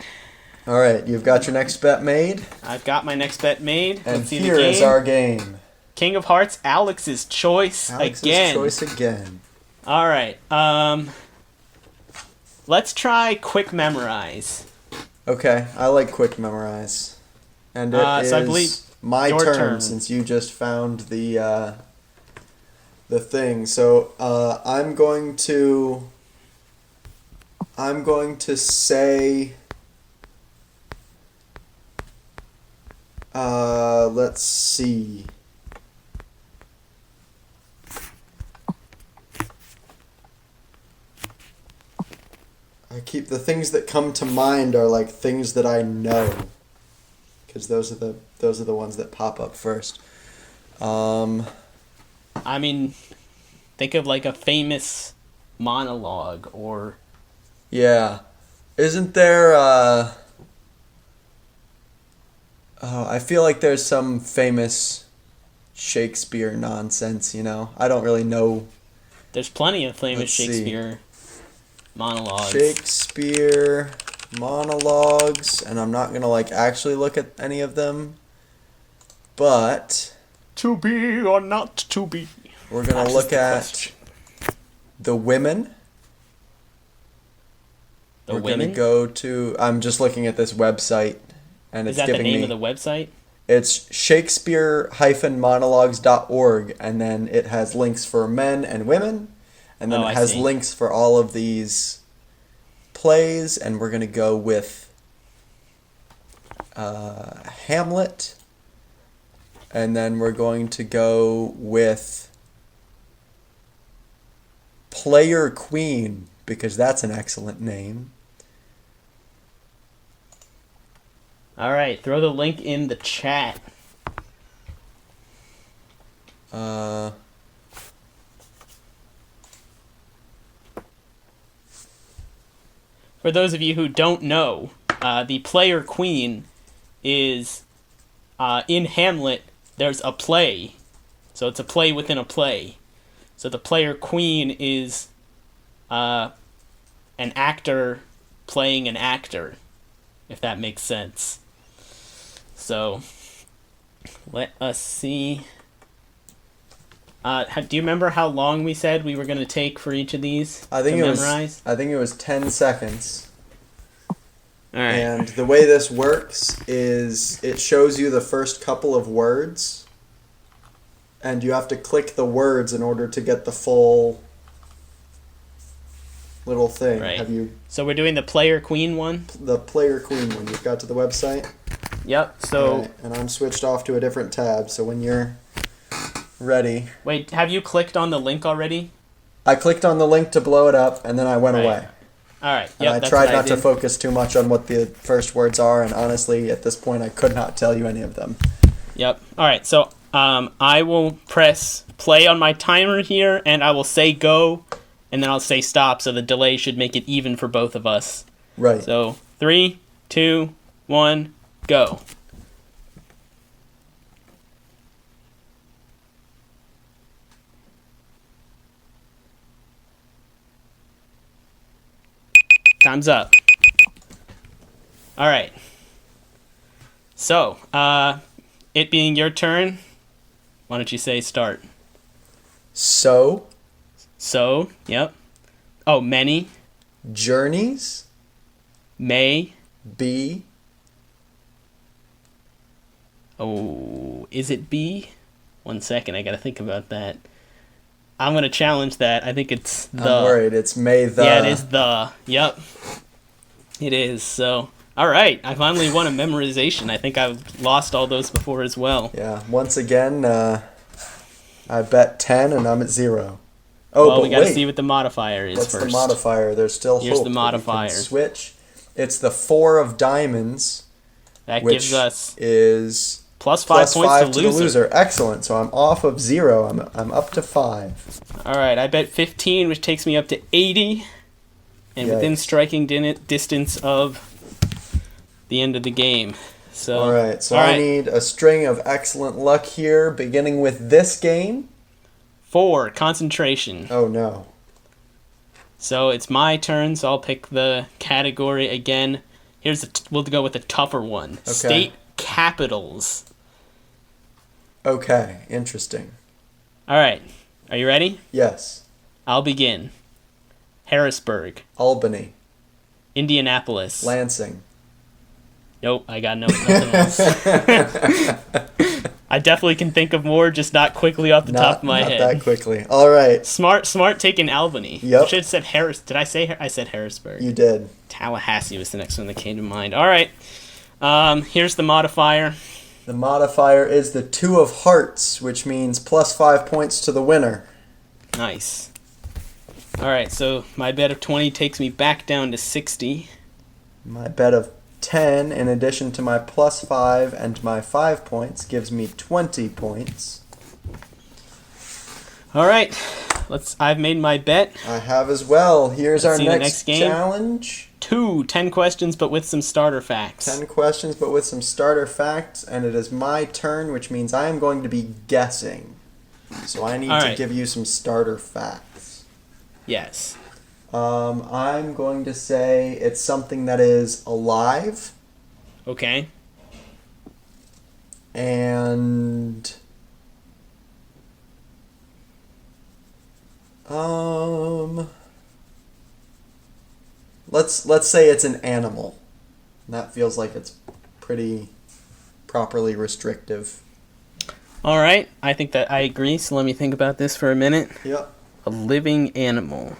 All right, you've got your next bet made, I've got my next bet made. and Let's see here the game. is our game. King of Hearts, Alex's choice Alex's again. choice again. All right. Let's try quick memorize. Okay, I like quick memorize. And it is So I believe my your turn, turn. since you just found the thing. So I'm going to say let's see. I keep the things that come to mind are like things that I know, because those are the ones that pop up first. I mean, think of like a famous monologue or Yeah, isn't there? Oh, I feel like there's some famous Shakespeare nonsense. I don't really know there's plenty of famous Let's see. Shakespeare monologues. Shakespeare monologues, and I'm not gonna like actually look at any of them, but To be or not to be. we're gonna That is look the at question. the women. The We're women? gonna go to. I'm just looking at this website, and Is it's that the giving name me. of the website? It's Shakespeare-monologues.org, and then it has links for men and women, and then Oh, it I has see. links for all of these plays, and we're gonna go with Hamlet, and then we're going to go with Player Queen, because that's an excellent name. All right, throw the link in the chat. For those of you who don't know, the player queen is in Hamlet. There's a play, so it's a play within a play. So the player queen is an actor playing an actor, if that makes sense. So let us see. Do you remember how long we said we were going to take for each of these I think to it memorize? was 10 seconds. All right. And the way this works is it shows you the first couple of words, and you have to click the words in order to get the full little thing. Right. Have you So we're doing the player queen one? the player queen when you've got to the website? Yep. So Right, and I'm switched off to a different tab, so when you're ready. wait, have you clicked on the link already? I clicked on the link to blow it up, and then I went Right. away. All right. And Yep, I that's tried what not to did. focus too much on what the first words are, and honestly, at this point, I could not tell you any of them. Yep. All right. So I will press play on my timer here, and I will say go, and then I'll say stop. So the delay should make it even for both of us. Right. So 3, 2, 1, go. time's up. All right. So, it being your turn, why don't you say start? So, So, yep. Oh, many, journeys, may. be, Oh, is it B? 1 second, I gotta think about that. I'm gonna challenge that. I think it's the. I'm worried. It's may the. Yeah, it is the. Yep. It is. So, all right. I finally won a memorization. I think I've lost all those before as well. Yeah, once again, I bet 10 and I'm at 0. Oh, Well, but we gotta wait. see what the modifier is What's first. the modifier? There's still Here's hope the that we can modifier. switch. It's the 4 of diamonds, That which gives us is plus 5 points +5 to loser. Excellent. So I'm off of 0. I'm up to 5. All right, I bet 15, which takes me up to 80, and within Yikes. striking distance of the end of the game. So, All right. So all I right. need a string of excellent luck here, beginning with this game. 4, concentration. Oh no. So it's my turn, so I'll pick the category again. We'll go with the tougher one. Okay. State capitals. Okay. Interesting. All right. Are you ready? Yes. I'll begin. Harrisburg. Albany. Indianapolis. Lansing. Nope, I got nothing else. I definitely can think of more, just not quickly off the top of my not head. that quickly. All right. Smart taking Albany. Yep. I should have said Harris. Did I say I said Harrisburg? You did. Tallahassee was the next one that came to mind. All right. Here's the modifier. The modifier is the 2 of hearts, which means +5 points to the winner. Nice. All right, so my bet of 20 takes me back down to 60. My bet of 10, in addition to my +5 and my 5 points, gives me 20 points. All right. I've made my bet. I have as well. Here's Let's our see the next next game. challenge. 10 questions, but with some starter facts. 10 questions, but with some starter facts, and it is my turn, which means I am going to be guessing. So I need All to right. give you some starter facts. Yes. I'm going to say it's something that is alive Okay. and let's say it's an animal. That feels like it's pretty properly restrictive. All right. I think that I agree, so let me think about this for a minute. Yep. A living animal.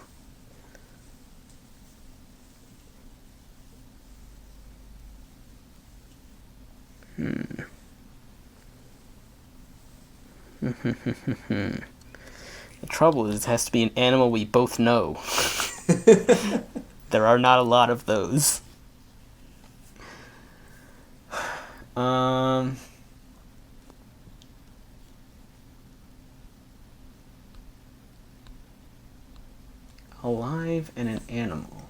The trouble is, it has to be an animal we both know. There are not a lot of those. Alive and an animal.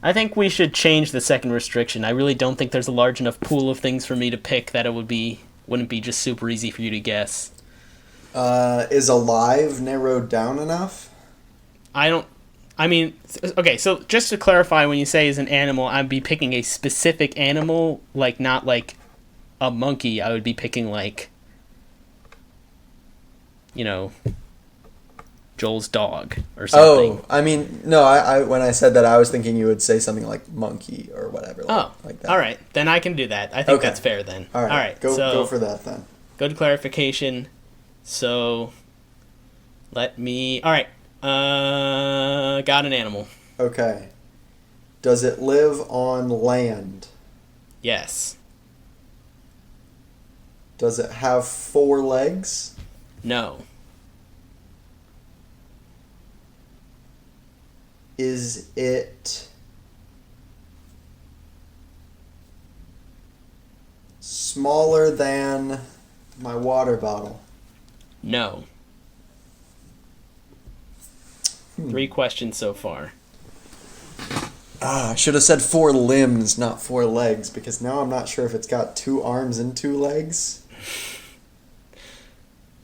I think we should change the second restriction. I really don't think there's a large enough pool of things for me to pick that wouldn't be just super easy for you to guess. Is alive narrowed down enough? Okay, so just to clarify, when you say is an animal, I'd be picking a specific animal, like not like a monkey. I would be picking like, Joel's dog or something. Oh, I mean, no, I when I said that, I was thinking you would say something like monkey or whatever. Like that. All right. Then I can do that. I think Okay. that's fair then. All right. Go for that then. Go to clarification. So, let me... All right. Got an animal. Okay. Does it live on land? Yes. Does it have 4 legs? No. Is it smaller than my water bottle? No. 3 questions so far. I should have said 4 limbs, not 4 legs, because now I'm not sure if it's got 2 arms and 2 legs.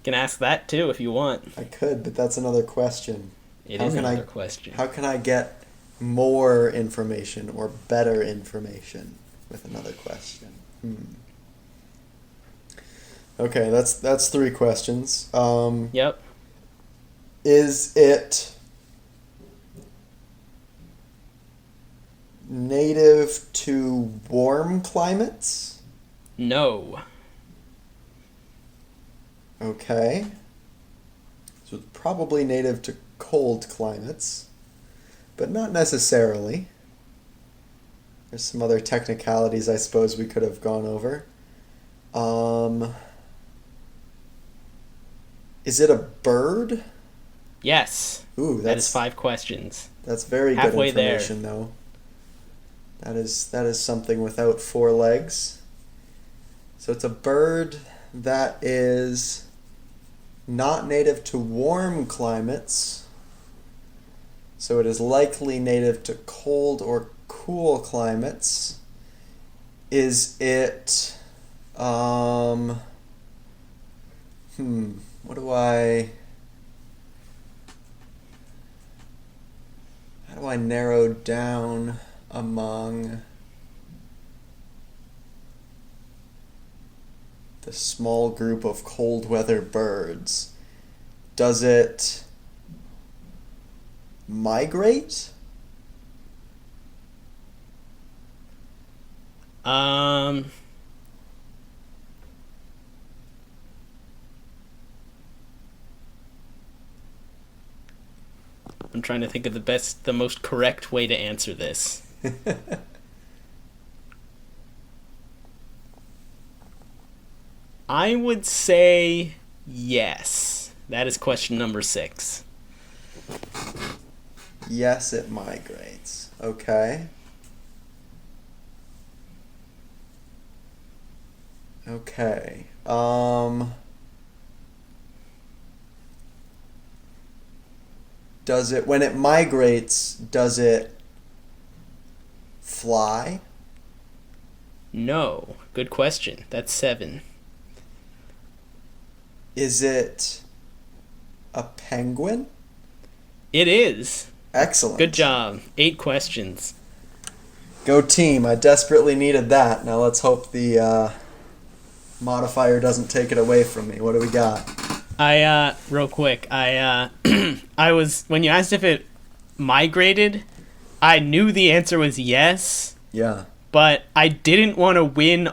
Can ask that too if you want. I could, but that's another question. It is another question. How can I get more information or better information with another question? Okay, that's 3 questions. Yep. Is it native to warm climates? No. Okay. So it's probably native to cold climates, but not necessarily. There's some other technicalities I suppose we could have gone over. Is it a bird? Yes. Ooh, that is 5 questions. That's very Halfway good information, though. That is something without 4 legs. So it's a bird that is not native to warm climates. So it is likely native to cold or cool climates. Is it how do I narrow down among the small group of cold weather birds? Does it migrate? I'm trying to think of the most correct way to answer this. I would say yes. That is question number 6. Yes, it migrates. Okay. Okay. Does it, when it migrates, does it fly? No. Good question. That's 7. Is it a penguin? It is. Excellent. Good job. 8 questions. Go team. I desperately needed that. Now let's hope the modifier doesn't take it away from me. What do we got? Real quick, I was, when you asked if it migrated, I knew the answer was yes. Yeah. But I didn't want to win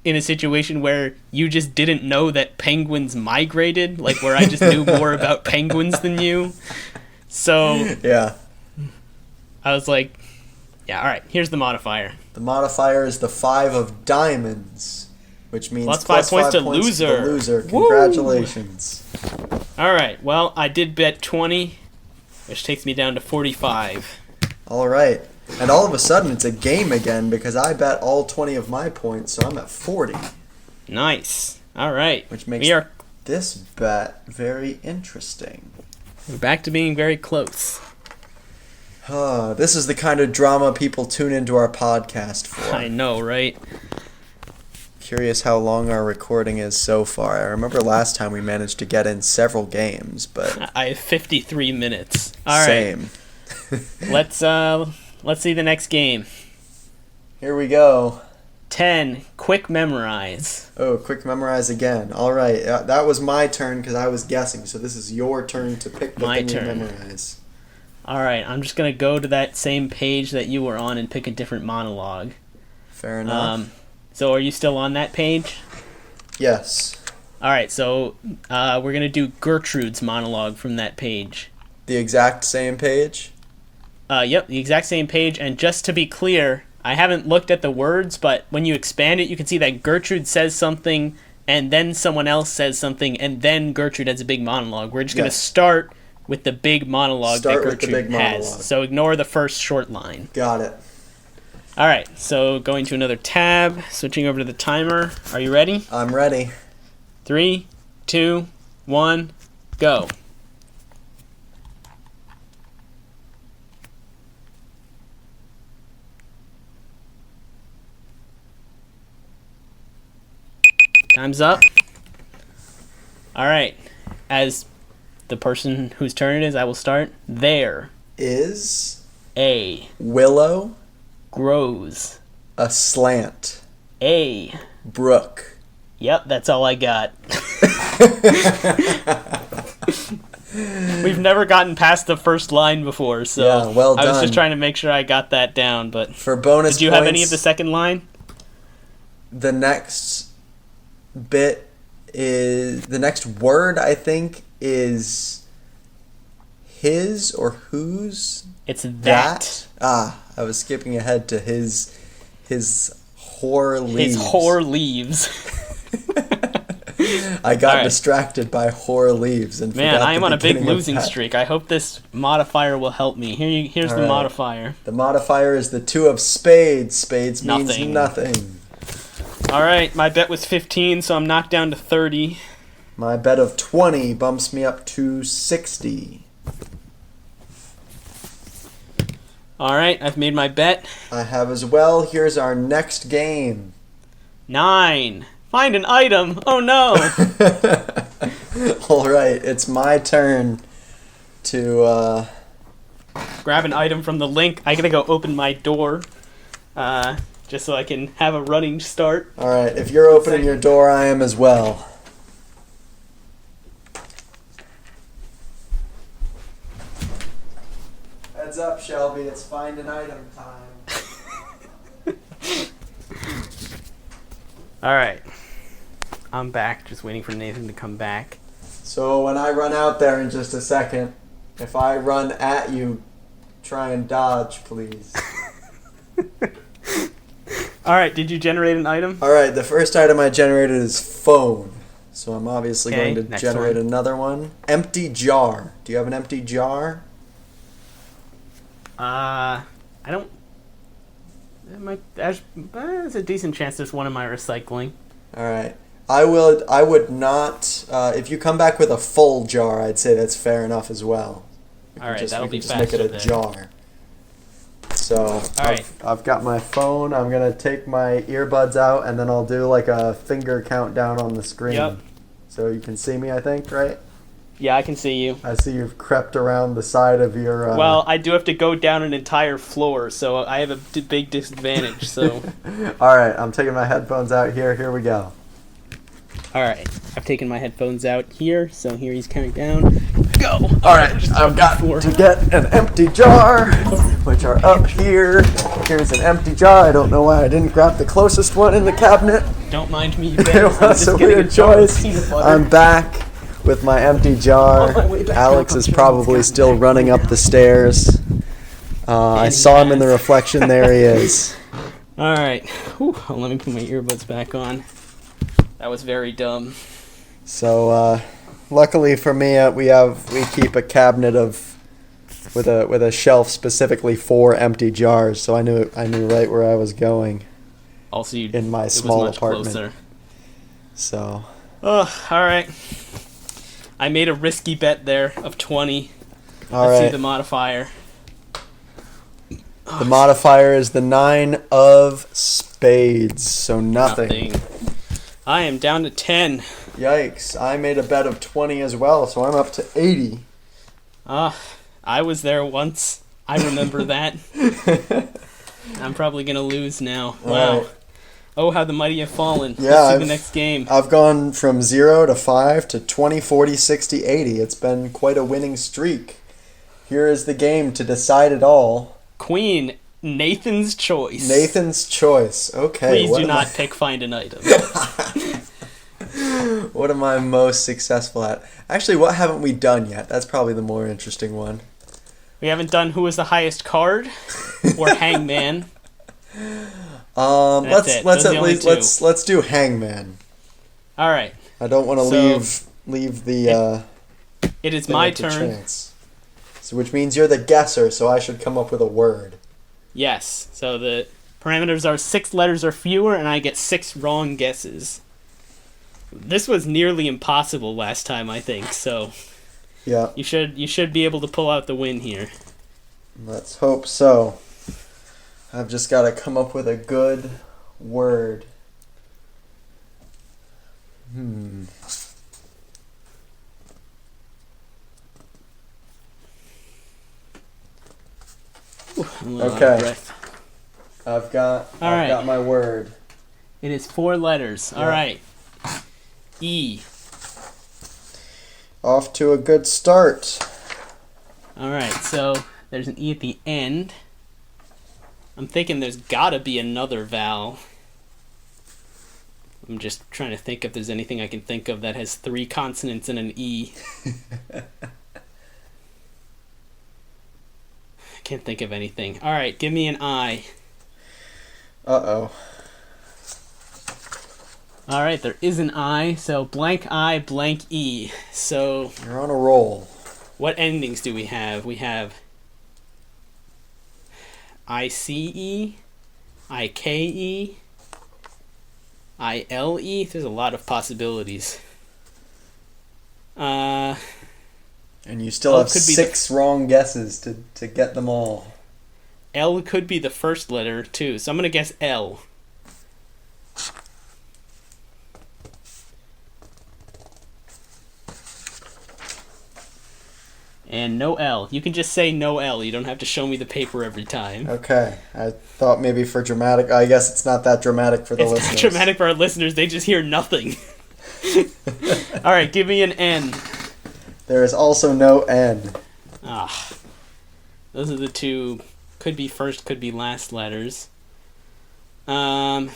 in a situation where you just didn't know that penguins migrated, like where I just knew more about penguins than you. So yeah, I was like, yeah, all right, here's the modifier. The modifier is the 5 of diamonds, which means plus plus 5 points to points loser. To the loser. Congratulations. Woo! All right, well, I did bet 20, which takes me down to 45. All right. And all of a sudden, it's a game again because I bet all 20 of my points, so I'm at 40. Nice. All right. Which makes this bet very interesting. We're back to being very close. This is the kind of drama people tune into our podcast for. I know, right? Curious how long our recording is so far. I remember last time we managed to get in several games, but I have 53 minutes. All right. Same. Let's see the next game. Here we go. 10. Quick memorize. Oh, quick memorize again. All right. That was my turn because I was guessing. So this is your turn to pick the thing you memorize. All right. I'm just going to go to that same page that you were on and pick a different monologue. Fair enough. So are you still on that page? Yes. All right. So we're going to do Gertrude's monologue from that page. The exact same page? Yep, the exact same page. And just to be clear, I haven't looked at the words, but when you expand it, you can see that Gertrude says something, and then someone else says something, and then Gertrude has a big monologue. We're just going to start with the big monologue that Gertrude has. So ignore the first short line. Got it. All right, so going to another tab, switching over to the timer. Are you ready? I'm ready. 3, 2, 1, go. Time's up. All right. As the person whose turn it is, I will start. There. Is A. willow Grows. a slant? A. Brook. Yep, that's all I got. We've never gotten past the first line before, so Yeah, well I was done. just trying to make sure I got that down. But For bonus did you points, have any of the second line? the next bit is the next word, I think, is his or whose. It's that. I was skipping ahead to his whore leaves. His whore leaves. I got All right. distracted by whore leaves and Man, forgot I am the on a big beginning of losing that. streak. I hope this modifier will help me. Here's All the right. modifier. The modifier is the 2 of spades. Spades means Nothing. nothing. All right, my bet was 15, so I'm knocked down to 30. My bet of 20 bumps me up to 60. All right, I've made my bet. I have as well. Here's our next game. 9. Find an item. Oh no. All right, it's my turn to Grab an item from the link. I gotta go open my door, just so I can have a running start. all right, if you're opening your door, I am as well. Heads up, Shelby, it's find an item time. All right, I'm back. Just waiting for Nathan to come back. So when I run out there in just a second, if I run at you, try and dodge, please. All right, did you generate an item? All right, the first item I generated is phone. So I'm obviously Okay, going to next generate one. another one. Empty jar. Do you have an empty jar? I don't. There's a decent chance there's one in my recycling. All right. I would not. If you come back with a full jar, I'd say that's fair enough as well. All right, that'll be just make faster it a then. jar. So right. I've got my phone. I'm gonna take my earbuds out, and then I'll do like a finger countdown on the screen. Yep. So you can see me, I think, right? Yeah, I can see you. I see you've crept around the side of your. Well, I do have to go down an entire floor, so I have a big disadvantage. So, All right, I'm taking my headphones out here. Here we go. all right, I've taken my headphones out here. So here he's counting down. Go. All right, I've got to get an empty jar, which are up here. Here's an empty jar. I don't know why I didn't grab the closest one in the cabinet. Don't mind me. It was a weird choice. I'm back with my empty jar. On my way back Alex up, is I'm probably trying to still running up the stairs. I saw him in the reflection. There he is. All right. Whew, let me put my earbuds back on. That was very dumb. So, luckily for me, we keep a cabinet with a shelf specifically for empty jars. So I knew right where I was going Also, in my it small was much apartment. closer. So Oh, all right. I made a risky bet there of 20. all Let's see right. the modifier. The modifier is the 9 of spades, so nothing. I am down to 10. Yikes! I made a bet of 20 as well, so I'm up to 80. I was there once. I remember that. I'm probably going to lose now. All Wow. right. Oh, how the mighty have fallen. Yeah, Let's see the next game. I've gone from 0 to 5 to 20, 40, 60, 80. It's been quite a winning streak. Here is the game to decide it all. Queen, Nathan's Choice. Nathan's Choice. Okay. Please what do am not pick Find an Item. What am I most successful at? Actually, what haven't we done yet? That's probably the more interesting one. We haven't done Who is the Highest Card or Hangman. That's it. Let's Those are at the only least two. let's do Hangman. All right. I don't want to So, leave the It is thing my up to turn. chance. So which means you're the guesser, so I should come up with a word. Yes. So the parameters are 6 letters or fewer, and I get 6 wrong guesses. This was nearly impossible last time, I think. So Yeah, you should be able to pull out the win here. let's hope so. I've just got to come up with a good word. Okay. I've got my word. It is 4 letters. Yeah. All right. E. Off to a good start. All right, so there's an E at the end. I'm thinking there's gotta be another vowel. I'm just trying to think if there's anything I can think of that has 3 consonants and an E. I can't think of anything. All right, give me an I. Uh-oh. All right, there is an I, so blank I, blank E. So You're on a roll. what endings do we have? We have ICE, IKE, ILE. There's a lot of possibilities. And you still have could be 6 wrong guesses to get them all. L could be the first letter, too, so I'm going to guess L. And no L. You can just say no L. You don't have to show me the paper every time. Okay. I thought maybe for dramatic... I guess it's not that dramatic for the listeners. It's not dramatic for our listeners. They just hear nothing. All right, give me an N. There is also no N. Those are the 2. Could be first, could be last letters. That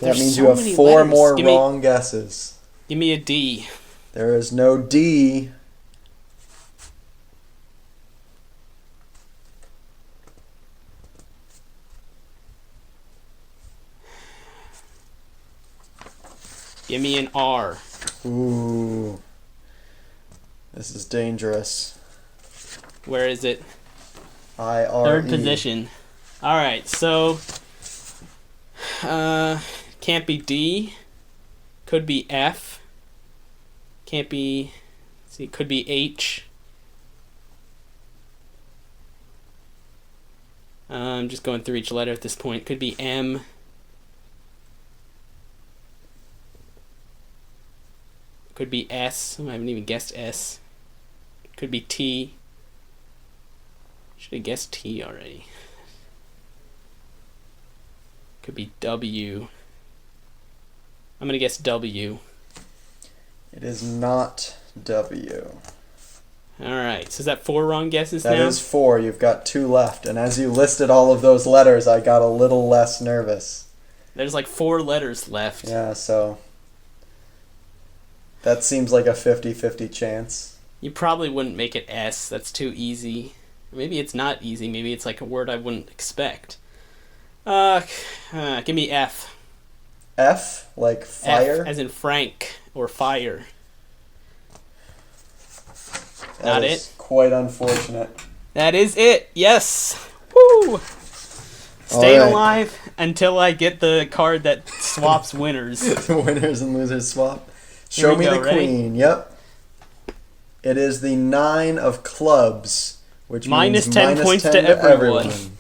means you have 4 more wrong guesses. Give me a D. There is no D. Give me an R. Ooh. This is dangerous. Where is it? I-R-E. 3rd position. Alright, so... can't be D. Could be F. Can't be... see, could be H. I'm just going through each letter at this point. Could be M. Could be S. I haven't even guessed S. Could be T. Should have guessed T already. Could be W. I'm going to guess W. It is not W. Alright, so is that 4 wrong guesses That now? is 4. You've got 2 left. And as you listed all of those letters, I got a little less nervous. There's like 4 letters left. Yeah, so... that seems like a 50-50 chance. You probably wouldn't make it S. That's too easy. Maybe it's not easy. Maybe it's like a word I wouldn't expect. Give me F. F? Like fire? F as in Frank or fire. That Not is it? Quite unfortunate. That is it. Yes. Woo! Staying Alright. alive until I get the card that swaps winners. The winners and losers swap. Show Here we me go, the ready? queen. Yep. It is the 9 of clubs, which Minus means 10 minus points 10 to everyone. everyone.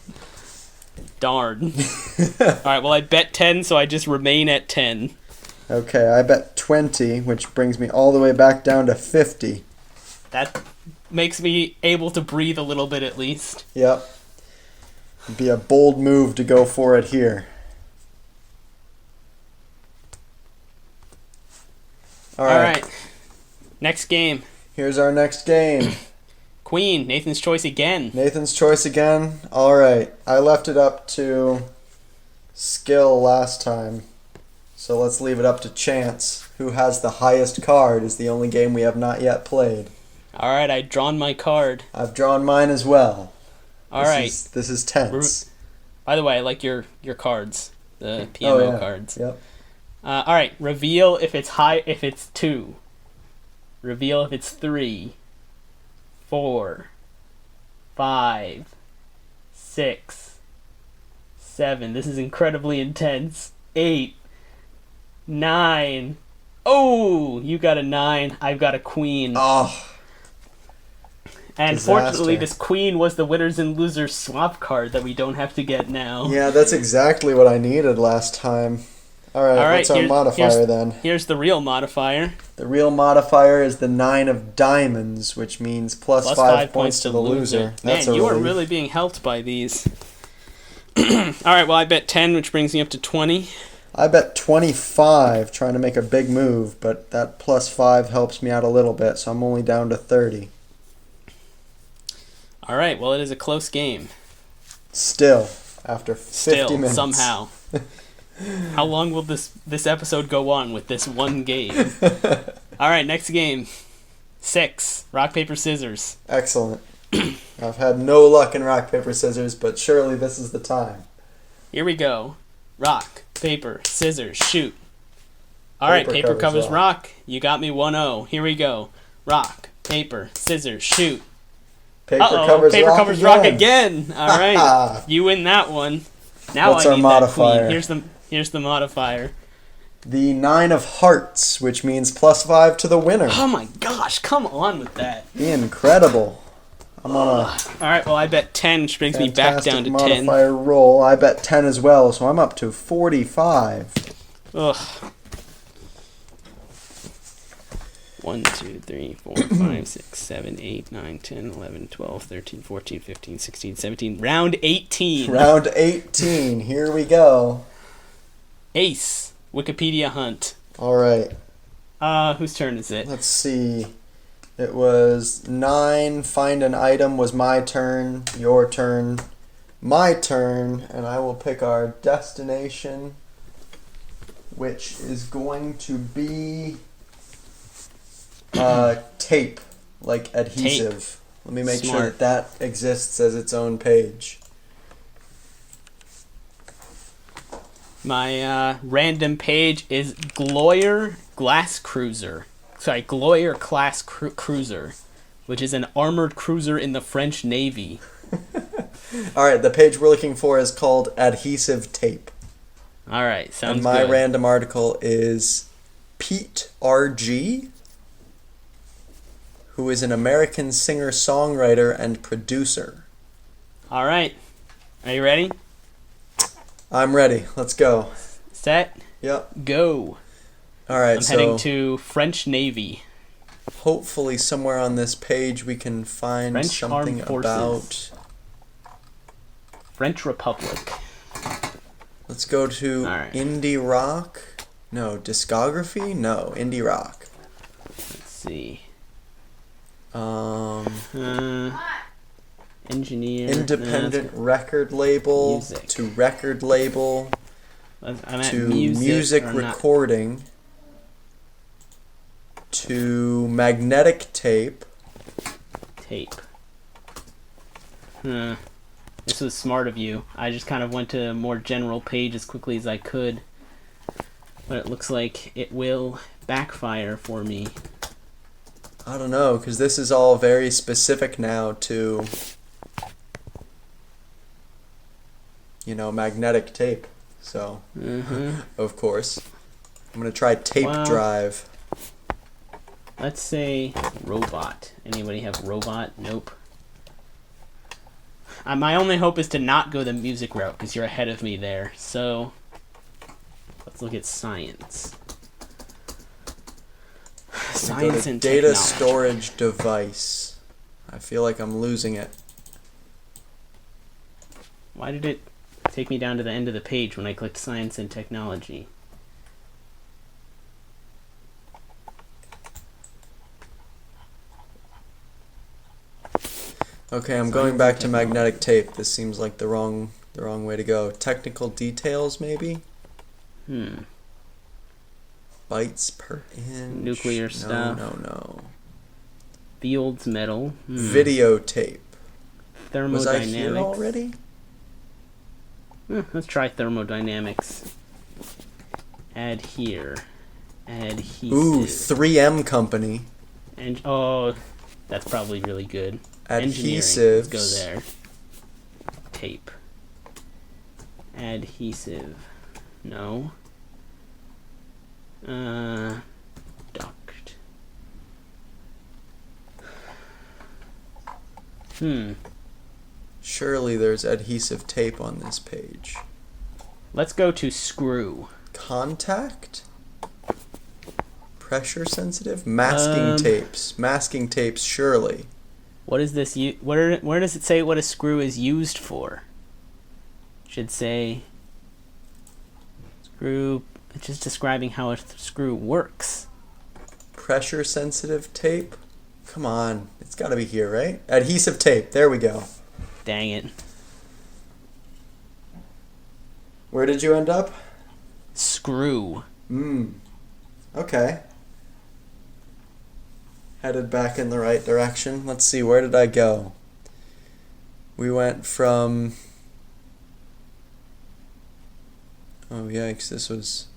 Darn. Alright, well I bet 10, so I just remain at 10. Okay, I bet 20, which brings me all the way back down to 50. That makes me able to breathe a little bit at least. Yep. It'd be a bold move to go for it here. Alright. Next game. Here's our next game. Queen, Nathan's choice again. Nathan's choice again. Alright, I left it up to skill last time. So let's leave it up to chance. Who has the highest card is the only game we have not yet played. Alright, I've drawn my card. I've drawn mine as well. Alright. This is tense. By the way, I like your cards. The PMO cards. Yep. Alright, reveal if it's high if it's 2. Reveal if it's 3. 4, 5, 6, 7. This is incredibly intense. 8, 9. Oh, you got a 9. I've got a queen. Oh, and disaster. fortunately, this queen was the winners and losers swap card that we don't have to get now. yeah, that's exactly what I needed last time. All right, All right, what's our modifier then? Here's the real modifier. The real modifier is the 9 of diamonds, which means plus 5 points to the loser. That's Man, a you are relief. really being helped by these. All right, well, I bet 10, which brings me up to 20. I bet 25, trying to make a big move, but that plus 5 helps me out a little bit, so I'm only down to 30. All right, well, it is a close game. Still, after 50 minutes. Somehow. How long will this episode go on with this one game? All right, next game. 6. Rock, paper, scissors. Excellent. I've had no luck in rock, paper, scissors, but surely this is the time. Here we go. Rock, paper, scissors, shoot. All right, paper covers rock. You got me 1-0. Here we go. Rock, paper, scissors, shoot. Paper covers rock again. All right, you win that one. Now What's I our need modifier? that queen. Here's the modifier. The 9 of hearts, which means plus 5 to the winner. Oh my gosh, come on with that. Incredible. I'm on a All right, well, I bet 10, which brings me back down to 10. modifier roll. I bet 10 as well, so I'm up to 45. Ugh. 1, 2, 3, 4, 5, 6, 7, 8, 9, 10, 11, 12, 13, 14, 15, 16, 17. Round 18. Round 18. Here we go. Ace. Wikipedia hunt. All right. Whose turn is it? Let's see. It was 9. Find an item was my turn. Your turn. My turn. And I will pick our destination, which is going to be tape, like adhesive. Tape. Let me make sure Smart. that exists as its own page. My random page is Gloyer Glass Cruiser. Sorry, Gloyer Class Cruiser, which is an armored cruiser in the French Navy. All right, the page we're looking for is called adhesive tape. All right, sounds And my good. random article is Pete R.G., who is an American singer-songwriter and producer. All right, are you ready? I'm ready. Let's go. Set, Yep. go. All right, I'm so heading to French Navy. hopefully somewhere on this page we can find French something Armed Forces. about... French Republic. Let's go to All right. indie rock. No, discography? No, indie rock. Let's see. Um, Engineer. independent record label Music. to record label I'm at to music or not- recording to magnetic tape. Tape. This was smart of you. I just kind of went to a more general page as quickly as I could. But it looks like it will backfire for me. I don't know, because this is all very specific now to, magnetic tape. So, of course, I'm going to try tape Wow. drive. Let's say robot. Anybody have robot? Nope. My only hope is to not go the music route because you're ahead of me there. So, let's look at science. Science and data technology. storage device. I feel like I'm losing it. Why did it take me down to the end of the page when I clicked science and technology? Okay, I'm going back to magnetic tape. This seems like the wrong way to go. Technical details, maybe? Bytes per inch. Nuclear stuff. No. Fields metal. Videotape. Thermodynamics. Was I here already? Let's try thermodynamics. Add here. Adhesive. Ooh, 3M company. And that's probably really good. Adhesives. Let's go there. Tape. Adhesive. No. Duct. Surely there's adhesive tape on this page. Let's go to screw. Contact? Pressure sensitive? Masking tapes. Masking tapes, surely. What is this? Where does it say what a screw is used for? Should say screw. It's just describing how a screw works. Pressure sensitive tape? Come on. It's got to be here, right? Adhesive tape. There we go. Dang it. Where did you end up? Screw. Okay. Headed back in the right direction. Let's see, where did I go? We went from... Oh, yikes, this was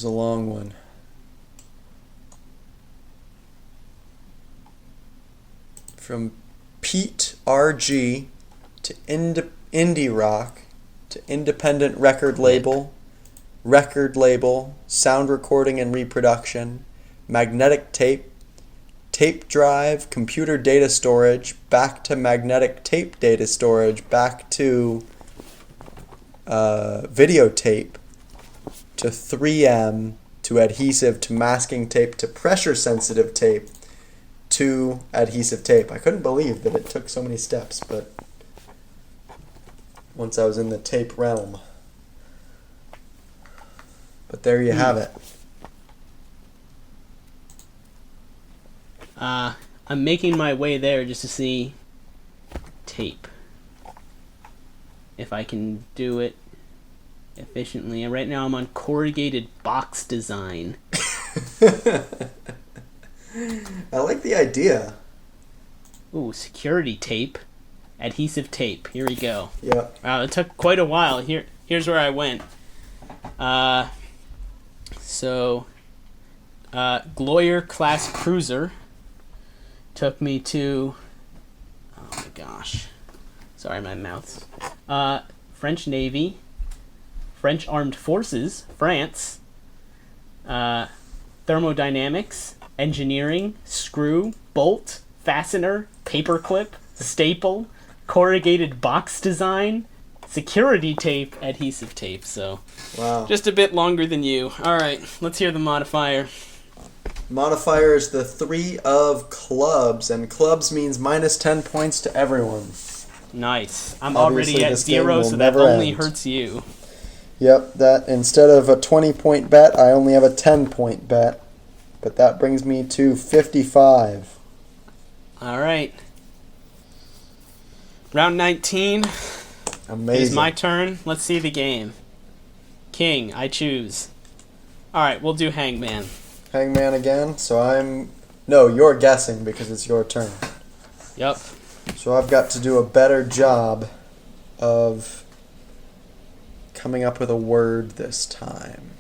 a long one. From Pete RG to indie rock to independent record label, sound recording and reproduction, magnetic tape, tape drive, computer data storage, back to magnetic tape data storage, back to videotape, to 3M, to adhesive, to masking tape, to pressure sensitive tape, to adhesive tape. I couldn't believe that it took so many steps, but once I was in the tape realm. But there you have it. I'm making my way there just to see tape. If I can do it efficiently. And right now I'm on corrugated box design. I like the idea. Ooh, security tape. Adhesive tape. Here we go. Yep. Wow, it took quite a while. Here's where I went. Gloyer class cruiser took me to, oh my gosh, sorry, my mouth's, French Navy, French Armed Forces, France, thermodynamics, engineering, screw, bolt, fastener, paperclip, staple, corrugated box design, security tape, adhesive tape. So, wow, just a bit longer than you. All right, let's hear the modifier. Modifier is the 3 of clubs, and clubs means minus 10 points to everyone. Nice. I'm Obviously, already at this game 0, will so that never only end. hurts you. Yep, that instead of a 20-point bet, I only have a 10-point bet. But that brings me to 55. All right. Round 19. Amazing. It's my turn. Let's see the game. King, I choose. All right, we'll do Hangman. Hangman again, No, you're guessing because it's your turn. Yep. So I've got to do a better job of coming up with a word this time.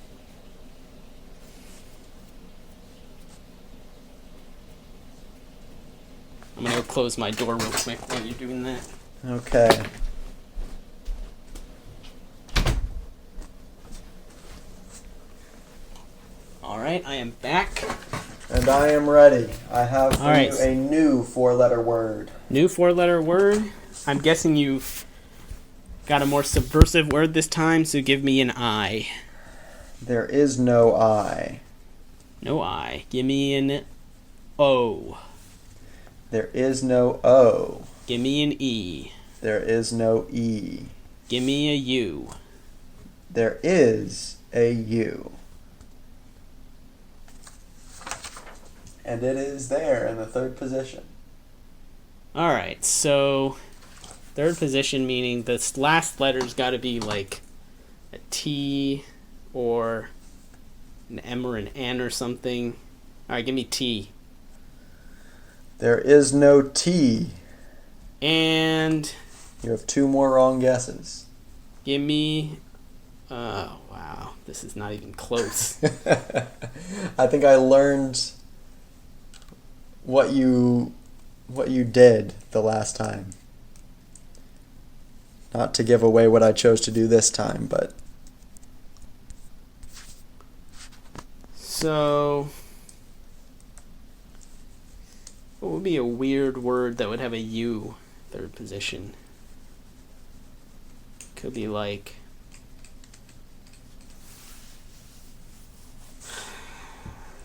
I'm going to go close my door real quick while you're doing that. Okay. All right, I am back. And I am ready. I have for All right. you a new 4-letter word. New 4-letter word. I'm guessing you've got a more subversive word this time, so give me an I. There is no I. No I. Give me an O. There is no O. Give me an E. There is no E. Give me a U. There is a U. And it is there in the 3rd position. All right, so 3rd position meaning this last letter's got to be like a T or an M or an N or something. All right, give me T. There is no T. And You have 2 more wrong guesses. give me... wow, this is not even close. I think I learned what you did the last time. Not to give away what I chose to do this time, but So, what would be a weird word that would have a U 3rd position? Could be like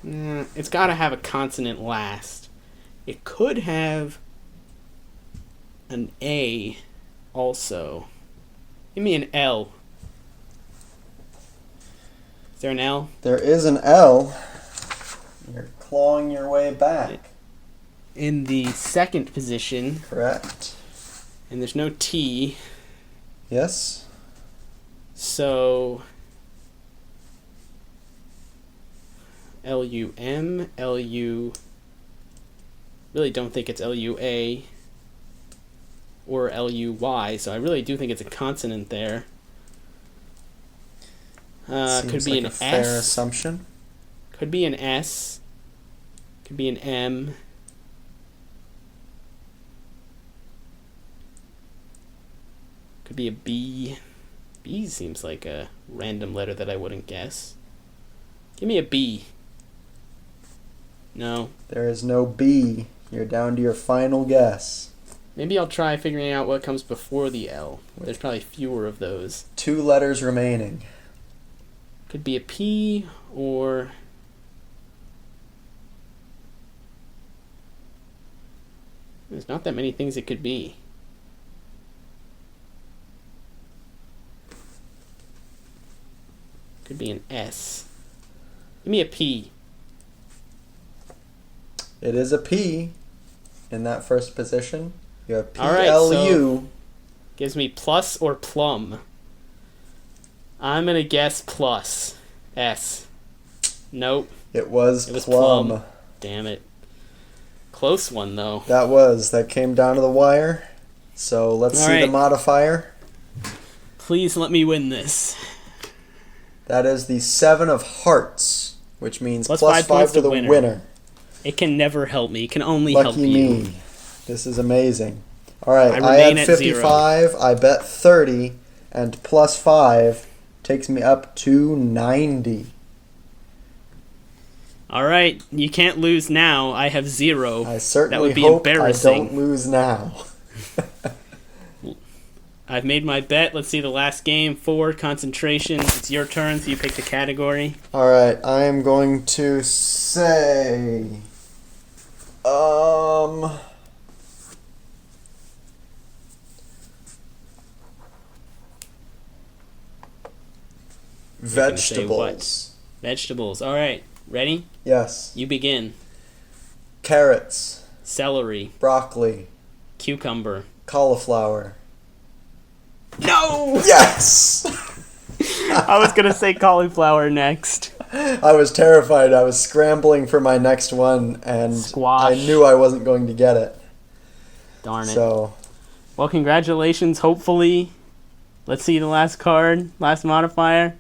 It's got to have a consonant last. It could have an A also. Give me an L. Is there an L? There is an L. You're clawing your way back. In the second position. Correct. And there's no T. Yes. So L-U-M, L-U... Really don't think it's L-U-A or L-U-Y, so I really do think it's a consonant there. Could be an a fair S. assumption. Could be an S. Could be an M. Could be a B. B seems like a random letter that I wouldn't guess. Give me a B. No. There is no B. You're down to your final guess. Maybe I'll try figuring out what comes before the L. There's probably fewer of those. 2 letters remaining. Could be a P or... There's not that many things it could be. Could be an S. Give me a P. It is a P in that first position. You have All right, P-L-U. Gives me plus or plum. I'm going to guess plus. S. Nope. It was It was plum. plum. Damn it. Close one, though. That came down to the wire. So let's All see the right. modifier. Please let me win this. That is the 7 of hearts, which means Plus plus 5 5 points to to the winner. winner. It can never help me. It can only help Lucky you. me. This is amazing. All right, I I remain had at 55. I bet 30, and plus 5 takes me up to 90. All right, you can't lose now. I have 0. I certainly That would be hope embarrassing. I don't lose now. I've made my bet. Let's see the last game. 4, concentration. It's your turn, so you pick the category. All right, I am going to say, vegetables. Vegetables. All right, ready? Yes. You begin. Carrots, Celery, broccoli, cucumber. cauliflower. No! Yes! I was going to say cauliflower next. I was terrified. I was scrambling for my next one, and Squash. I knew I wasn't going to get it. Darn it. So, Well, congratulations, hopefully. Let's see the last card, last modifier.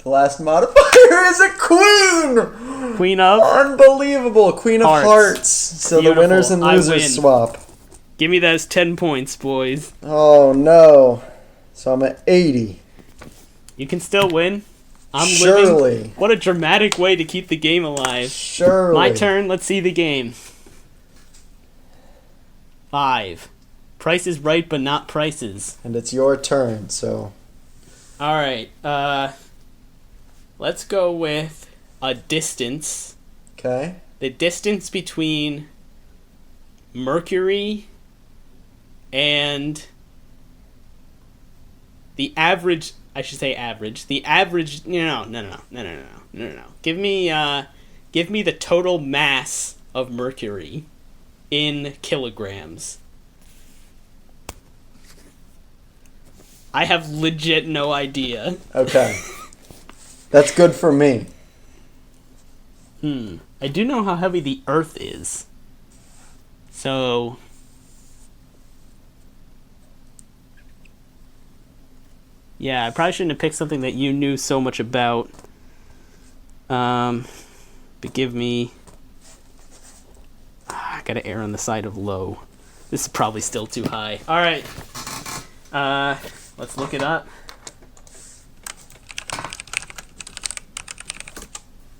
the last modifier is a queen! Queen of. Unbelievable! Queen of Hearts. hearts. So Beautiful. the winners and I losers win. swap. Give me those 10 points, boys. Oh, no. So I'm at 80. You can still win. I'm Surely. living. What a dramatic way to keep the game alive. Surely. My turn. Let's see the game. 5. Price is right, but not prices. And it's your turn, so... All right. Let's go with a distance. Okay. The distance between Mercury and the average. I should say average. The average. No. Give me the total mass of Mercury in kilograms. I have legit no idea. Okay. That's good for me. I do know how heavy the Earth is. So... yeah, I probably shouldn't have picked something that you knew so much about. But give me... I gotta err on the side of low. This is probably still too high. Alright. Let's look it up.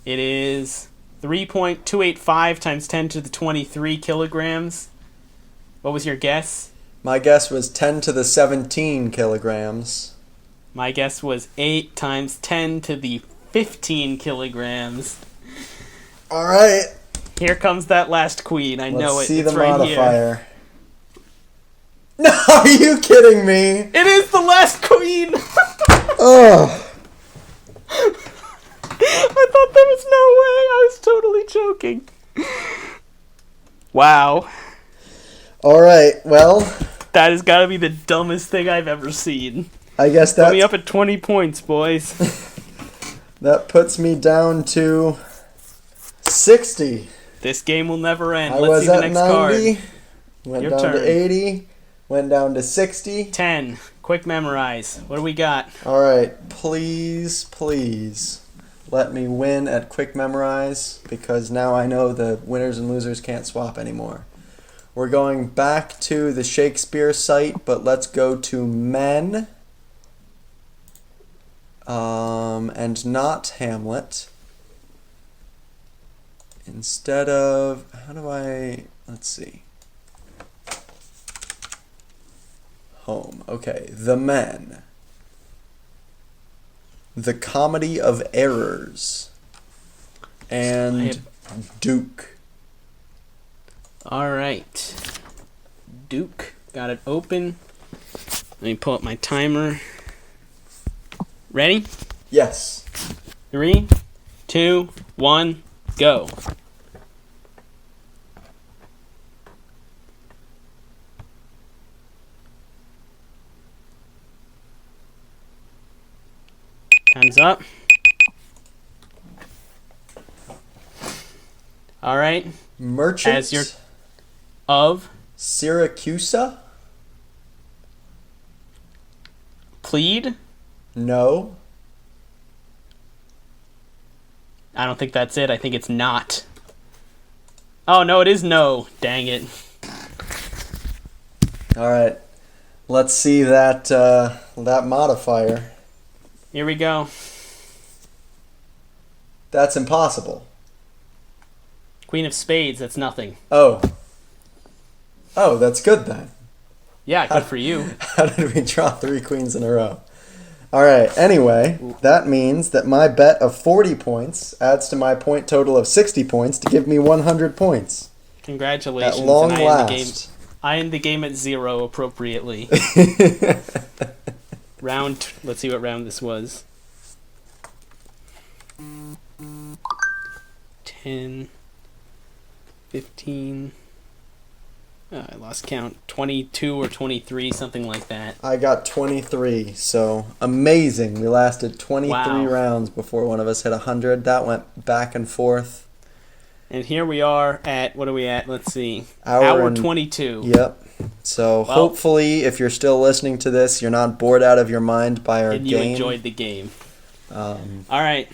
It is 3.285 times 10 to the 23 kilograms. What was your guess? My guess was 10 to the 17 kilograms. My guess was 8 times 10 to the 15 kilograms. All right. Here comes that last queen. I know it. Let's see It's the right here. modifier. No, are you kidding me? It is the last queen! Ugh. I thought there was no way. I was totally joking. Wow. All right. Well, That has got to be the dumbest thing I've ever seen. I guess Put me that up at 20 points, boys. that puts me down to 60. This game will never end. I Let's was see the at next 90. card. Went Your down turn. to 80. Went down to 60. 10. Quick memorize. What do we got? All right. Please, please let me win at quick memorize because now I know the winners and losers can't swap anymore. We're going back to the Shakespeare site, but let's go to men and not Hamlet. Instead of, let's see. Home. Okay, The Men. The Comedy of Errors. And Duke. All right. Duke. Got it open. Let me pull up my timer. Ready? Yes. 3, 2, 1, go. Time's up. All right. Merchant As your of Syracusa? plead. No. I don't think that's it. I think it's not. Oh, no, it is no. Dang it. All right. Let's see that modifier. Here we go. That's impossible. Queen of Spades, that's nothing. Oh, that's good then. Yeah, good for you. How did we draw 3 queens in a row? All right, anyway, that means that my bet of 40 points adds to my point total of 60 points to give me 100 points. Congratulations. At long and last. I end the game at 0 appropriately. Let's see what round this was. 10, 15, I lost count. 22 or 23, something like that. I got 23, so amazing. We lasted 23 Wow. rounds before one of us hit 100. That went back and forth. And here we are at, what are we at? Let's see. Hour Hour and- 22. Yep. So Well- hopefully, if you're still listening to this, you're not bored out of your mind by our And you game. enjoyed the game. Um, All right.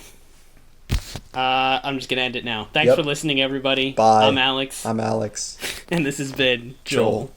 I'm just going to end it now. Thanks Yep. for listening, everybody. Bye. I'm Alex. I'm Alex. And this has been Joel. Joel.